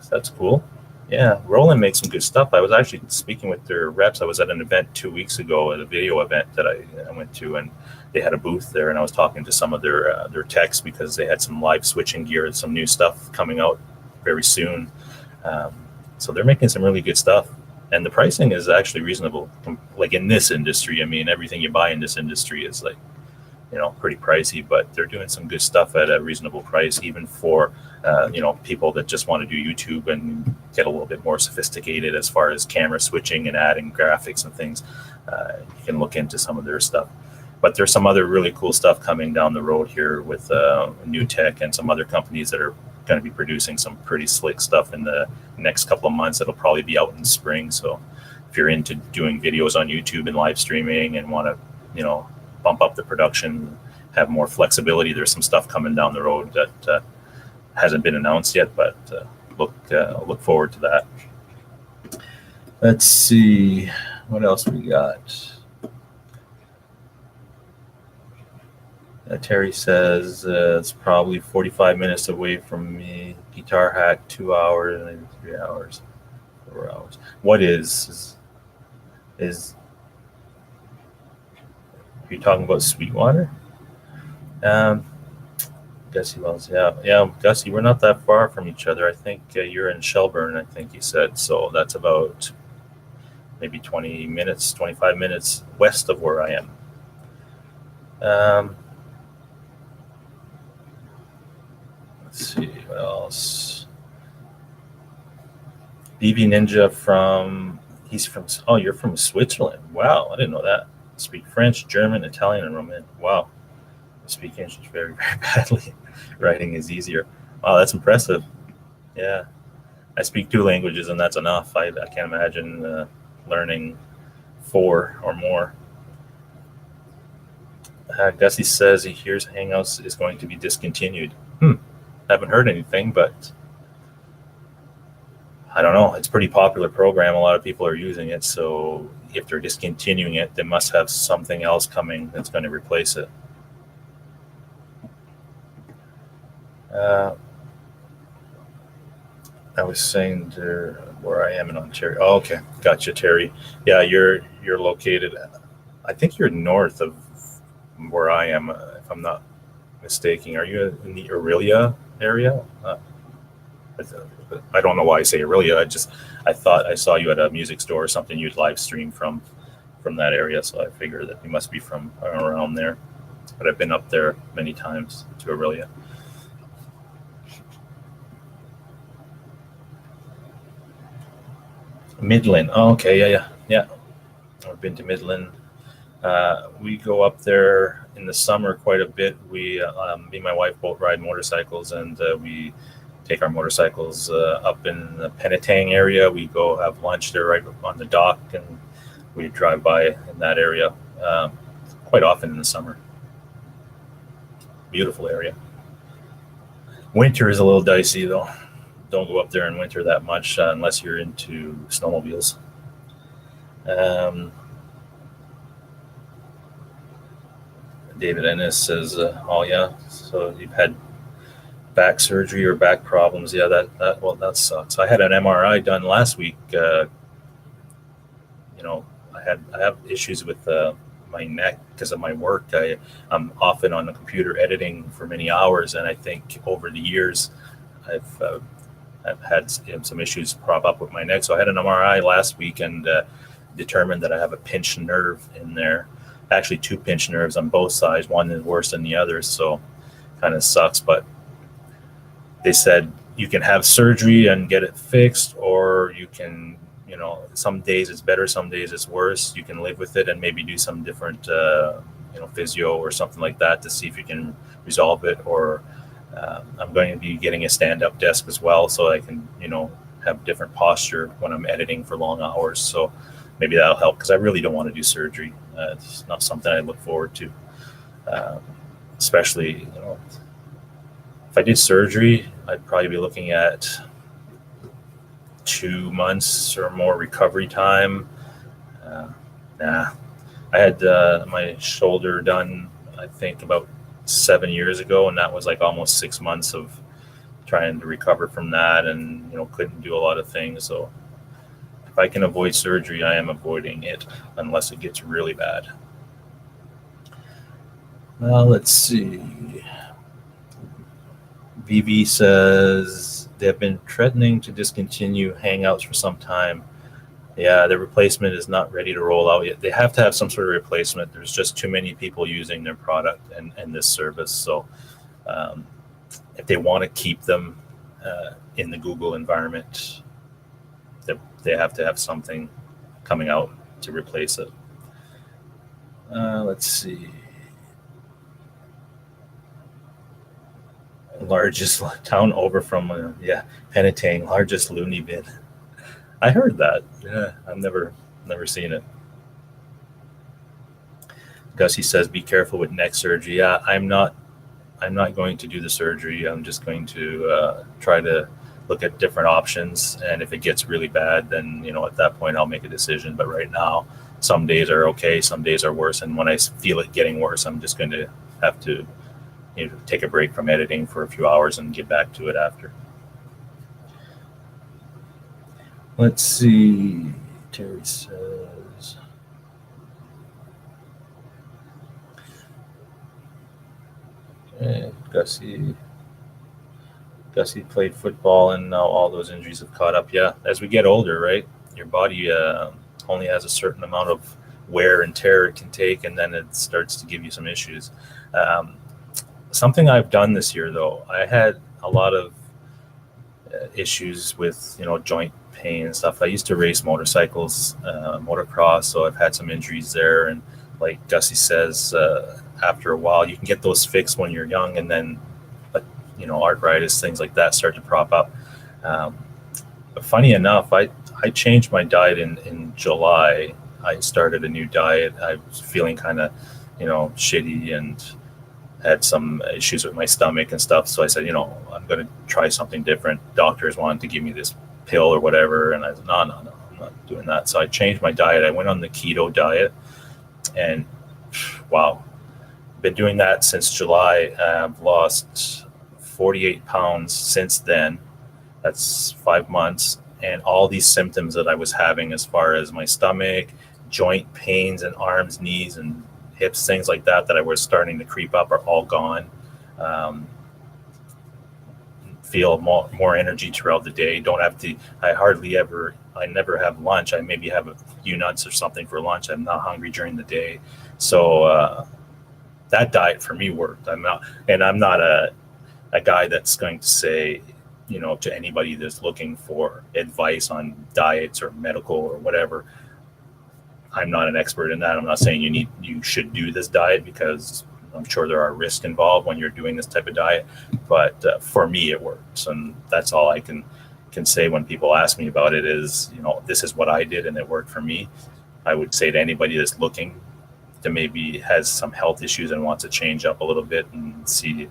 That's cool. Yeah, Roland makes some good stuff. I was actually speaking with their reps. I was at an event 2 weeks ago, at a video event that I went to, and they had a booth there, and I was talking to some of their techs because they had some live switching gear and some new stuff coming out very soon. So they're making some really good stuff, and the pricing is actually reasonable. Like in this industry, I mean, everything you buy in this industry is like, pretty pricey, but they're doing some good stuff at a reasonable price, even for people that just want to do YouTube and get a little bit more sophisticated as far as camera switching and adding graphics and things. You can look into some of their stuff. But there's some other really cool stuff coming down the road here with New Tech and some other companies that are going to be producing some pretty slick stuff in the next couple of months. It'll probably be out in spring. So if you're into doing videos on YouTube and live streaming and want to, bump up the production, have more flexibility, there's some stuff coming down the road that hasn't been announced yet, but look forward to that. Let's see what else we got. Terry says it's probably 45 minutes away from me. Guitar Hack 2 hours, maybe 3 hours, 4 hours. What is are you talking about Sweetwater? Gussie Wells, yeah, Gussie, we're not that far from each other. I think you're in Shelburne, I think you said. So that's about maybe 20 minutes, 25 minutes west of where I am. Let's see, what else? BB Ninja you're from Switzerland. Wow, I didn't know that. Speak French, German, Italian, and Romanian. Wow. I speak English very, very badly. Writing is easier. Wow, that's impressive. Yeah. I speak 2 languages, and that's enough. I can't imagine learning 4 or more. Gussie says he hears Hangouts is going to be discontinued. Haven't heard anything, but I don't know. It's a pretty popular program. A lot of people are using it. So if they're discontinuing it, they must have something else coming that's going to replace it. I was saying where I am in Ontario. Oh, okay. Gotcha, Terry. Yeah, you're located, I think you're north of where I am, if I'm not mistaken. Are you in the Aurelia area? I don't know why I say Aurelia. I thought I saw you at a music store or something. You'd live stream from that area, so I figured that you must be from around there. But I've been up there many times to Aurelia. Midland. Oh, okay, yeah. I've been to Midland. We go up there in the summer quite a bit. Me and my wife both ride motorcycles, and we take our motorcycles up in the Penetang area. We go have lunch there right on the dock, and we drive by in that area quite often in the summer. Beautiful area. Winter is a little dicey though. Don't go up there in winter that much unless you're into snowmobiles. Um, David Ennis says, "Oh yeah, so you've had back surgery or back problems? Yeah, that sucks. I had an MRI done last week. I have issues with my neck because of my work. I'm often on the computer editing for many hours, and I think over the years, I've uh, I've had some issues prop up with my neck. So I had an MRI last week and determined that I have a pinched nerve in there. Actually, two pinched nerves on both sides. One is worse than the other, so kind of sucks. But they said you can have surgery and get it fixed, or you can, some days it's better, some days it's worse. You can live with it and maybe do some different, physio or something like that to see if you can resolve it. Or I'm going to be getting a stand-up desk as well, so I can, have different posture when I'm editing for long hours. So maybe that'll help because I really don't want to do surgery. It's not something I look forward to, uh, especially, if I did surgery, I'd probably be looking at 2 months or more recovery time. Uh, nah, I had my shoulder done, I think, about 7 years ago, and that was like almost 6 months of trying to recover from that, and couldn't do a lot of things. So if I can avoid surgery, I am avoiding it unless it gets really bad. Well, let's see. VV says they have been threatening to discontinue Hangouts for some time. Yeah, the replacement is not ready to roll out yet. They have to have some sort of replacement. There's just too many people using their product and this service. So um, if they want to keep them in the Google environment, they have to have something coming out to replace it. Let's see. Largest town over from Penetang, largest loony bin. I heard that. Yeah, I've never seen it. Gussie says, "Be careful with neck surgery." Yeah, I'm not. I'm not going to do the surgery. I'm just going to try to look at different options, and if it gets really bad, then at that point I'll make a decision. But right now, some days are okay, some days are worse, and when I feel it getting worse, I'm just going to have to take a break from editing for a few hours and get back to it after. Let's see. Terry says, okay, Gussie played football, and now all those injuries have caught up. Yeah, as we get older, right, your body only has a certain amount of wear and tear it can take, and then it starts to give you some issues. Um, Something I've done this year, though, I had a lot of issues with joint pain and stuff. I used to race motorcycles, motocross, so I've had some injuries there. And like Gussie says, after a while, you can get those fixed when you're young, and then arthritis, things like that start to prop up. But funny enough, I changed my diet in July. I started a new diet. I was feeling kind of shitty and had some issues with my stomach and stuff. So I said, I'm going to try something different. Doctors wanted to give me this pill or whatever. And I said, no, I'm not doing that. So I changed my diet. I went on the Keto Diet, and wow, been doing that since July. I've lost 48 pounds since then. That's 5 months. And all these symptoms that I was having as far as my stomach, joint pains and arms, knees, and hips, things like that I was starting to creep up are all gone. Feel more energy throughout the day. Don't have to, I never have lunch. I maybe have a few nuts or something for lunch. I'm not hungry during the day. So that diet for me worked. I'm not a guy that's going to say to anybody that's looking for advice on diets or medical or whatever. I'm not an expert in that. I'm not saying you should do this diet, because I'm sure there are risks involved when you're doing this type of diet. But for me, it works, and that's all I can say when people ask me about it is, this is what I did and it worked for me. I would say to anybody that's looking to maybe has some health issues and wants to change up a little bit and see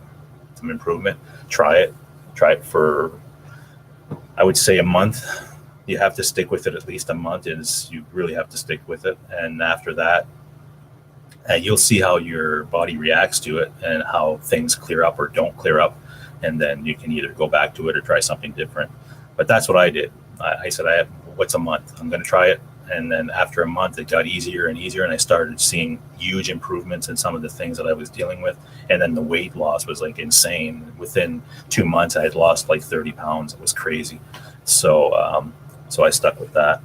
some improvement, try it for, I would say, a month. You have to stick with it at least a month. You really have to stick with it. And after that, you'll see how your body reacts to it and how things clear up or don't clear up. And then you can either go back to it or try something different. But that's what I did. I said, what's a month? I'm going to try it. And then after a month, it got easier and easier. And I started seeing huge improvements in some of the things that I was dealing with. And then the weight loss was like insane. Within 2 months, I had lost like 30 pounds. It was crazy. So I stuck with that.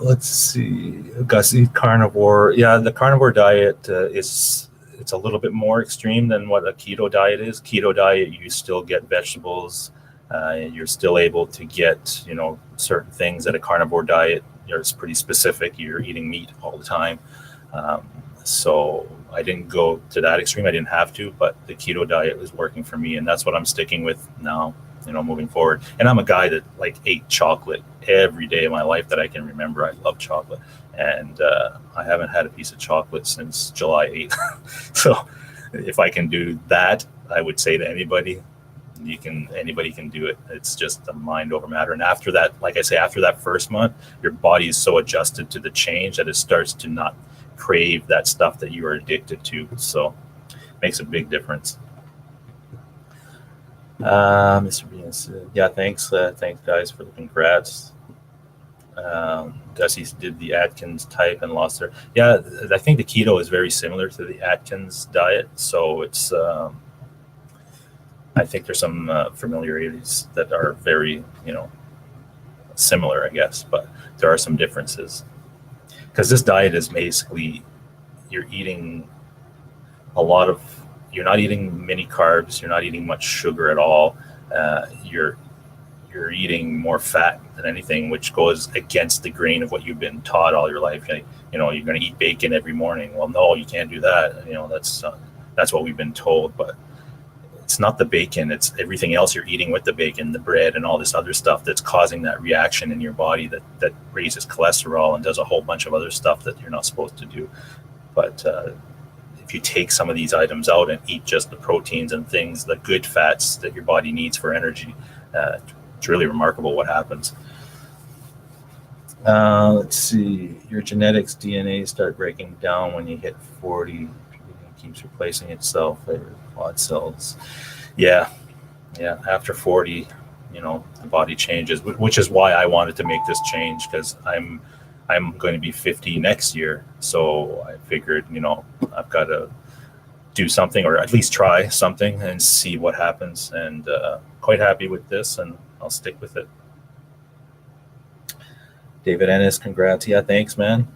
Let's see. Gussie, carnivore. Yeah, the carnivore diet it's a little bit more extreme than what a keto diet is. Keto diet, you still get vegetables. You're still able to get, certain things. At a carnivore diet, it's pretty specific. You're eating meat all the time. So I didn't go to that extreme. I didn't have to, but the keto diet was working for me, and that's what I'm sticking with now, moving forward. And I'm a guy that ate chocolate every day of my life that I can remember. I love chocolate, and I haven't had a piece of chocolate since July 8th. So if I can do that, I would say to anybody, anybody can do it. It's just a mind over matter. And after that, like I say, after that first month, your body is so adjusted to the change that it starts to not crave that stuff that you are addicted to. So it makes a big difference. Mr. Venus, yeah, thanks guys for the congrats. Gussie did the Atkins type and lost her. Yeah, I think the keto is very similar to the Atkins diet. So it's, I think there's some familiarities that are very, similar, I guess, but there are some differences. Because this diet is basically, you're eating you're not eating many carbs, you're not eating much sugar at all. You're eating more fat than anything, which goes against the grain of what you've been taught all your life. You're going to eat bacon every morning. Well, no, you can't do that. That's what we've been told, but it's not the bacon, it's everything else you're eating with the bacon, the bread and all this other stuff that's causing that reaction in your body that raises cholesterol and does a whole bunch of other stuff that you're not supposed to do. But if you take some of these items out and eat just the proteins and things, the good fats that your body needs for energy, it's really remarkable what happens. Let's see. Your genetics DNA start breaking down when you hit 40. It keeps replacing itself. Quad cells. Yeah. After 40, the body changes, which is why I wanted to make this change, because I'm going to be 50 next year. So I figured, I've got to do something, or at least try something and see what happens. And quite happy with this, and I'll stick with it. David Ennis, congrats. Yeah, thanks, man.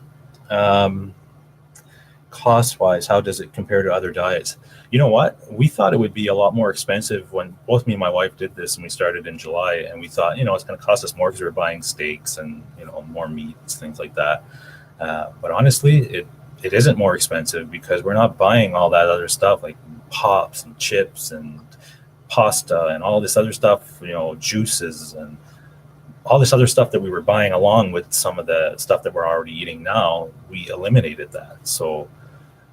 Cost-wise, how does it compare to other diets? You know what? We thought it would be a lot more expensive when both me and my wife did this, and we started in July, and we thought, it's going to cost us more because we were buying steaks and, more meats, things like that. But honestly, it isn't more expensive because we're not buying all that other stuff like pops and chips and pasta and all this other stuff, juices and all this other stuff that we were buying along with some of the stuff that we're already eating now. We eliminated that. So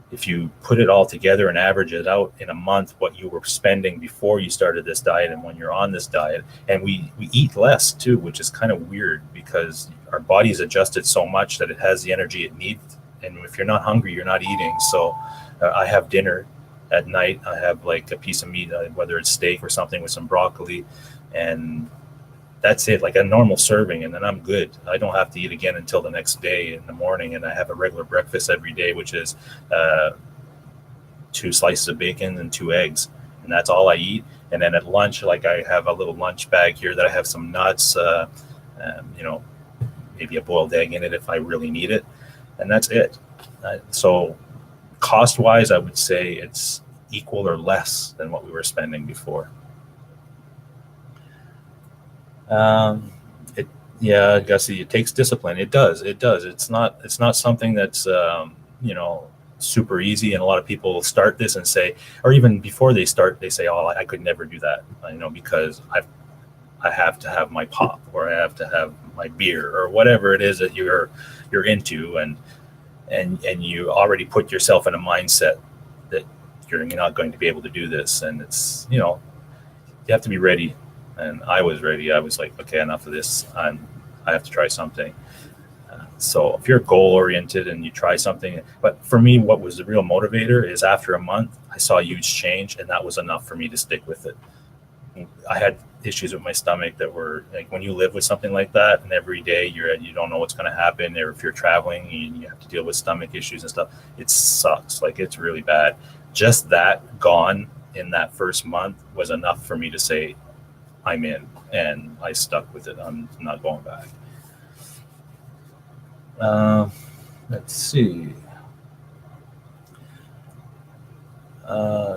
if you put it all together and average it out in a month, what you were spending before you started this diet and when you're on this diet, and we eat less too, which is kind of weird because our body's adjusted so much that it has the energy it needs. And if you're not hungry, you're not eating. So I have dinner at night. I have like a piece of meat, whether it's steak or something with some broccoli, and that's it, like a normal serving, and then I'm good. I don't have to eat again until the next day in the morning, and I have a regular breakfast every day, which is 2 slices of bacon and 2 eggs, and that's all I eat. And then at lunch, like I have a little lunch bag here that I have some nuts, maybe a boiled egg in it if I really need it, and that's it. So cost-wise, I would say it's equal or less than what we were spending before. It, yeah, Gussie, it takes discipline. It does. It does. It's not something that's, you know, super easy. And a lot of people start this and say, or even before they start, they say, "Oh, I could never do that," you know, because I have to have my pop, or I have to have my beer, or whatever it is that you're into, and you already put yourself in a mindset that you're not going to be able to do this, and it's, you know, you have to be ready. And I was ready. I was like, okay, enough of this. I have to try something. So if you're goal oriented and you try something, but for me, what was the real motivator is after a month, I saw a huge change, and that was enough for me to stick with it. I had issues with my stomach that were like, when you live with something like that, and every day you don't know what's going to happen, or if you're traveling and you have to deal with stomach issues and stuff, it sucks. Like, it's really bad. Just that gone in that first month was enough for me to say, I'm in, and I stuck with it. I'm not going back. Let's see.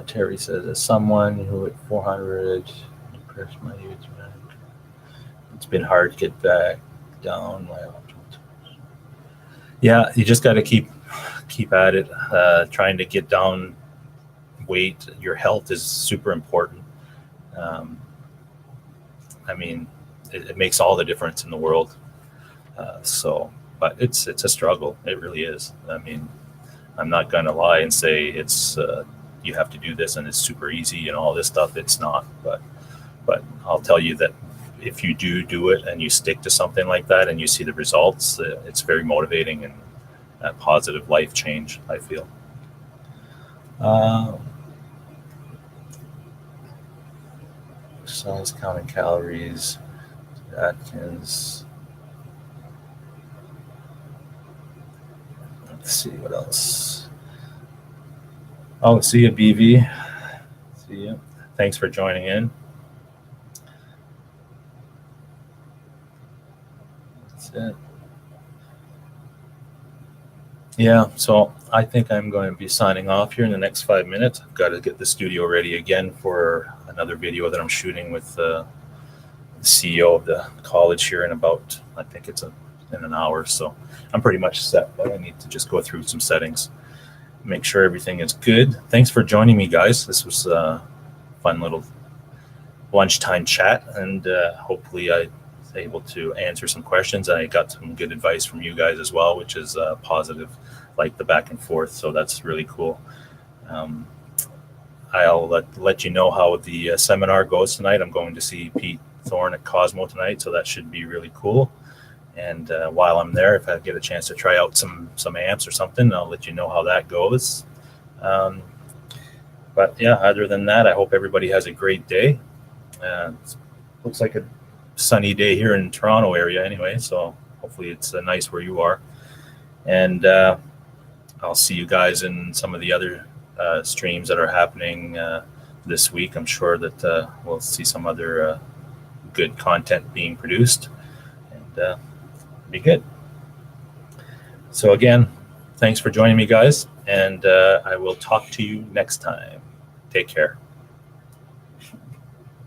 Terry says, as someone who at 400 depressed my youth, it's been hard to get back down. Yeah, you just got to keep at it, trying to get down weight. Your health is super important. I mean, it makes all the difference in the world. But it's a struggle. It really is. I mean, I'm not going to lie and say it's you have to do this and it's super easy and all this stuff. It's not. But I'll tell you that if you do it and you stick to something like that and you see the results, it's very motivating and a positive life change, I feel. Size, counting calories, Atkins. Let's see what else. Oh, see you, BV. See you. Thanks for joining in. That's it. Yeah, so I think I'm going to be signing off here in the next 5 minutes. I've got to get the studio ready again for another video that I'm shooting with the CEO of the college here in about, I think it's in an hour. So I'm pretty much set, but I need to just go through some settings, make sure everything is good. Thanks for joining me, guys. This was a fun little lunchtime chat, and hopefully I was able to answer some questions. I got some good advice from you guys as well, which is positive, like the back and forth. So that's really cool. I'll let you know how the seminar goes tonight. I'm going to see Pete Thorne at Cosmo tonight, so that should be really cool. And while I'm there, if I get a chance to try out some amps or something, I'll let you know how that goes. But yeah, other than that, I hope everybody has a great day. Looks like a sunny day here in Toronto area anyway, so hopefully it's nice where you are. And I'll see you guys in some of the other streams that are happening this week. I'm sure that we'll see some other good content being produced, and be good. So again, thanks for joining me, guys, and I will talk to you next time. Take care.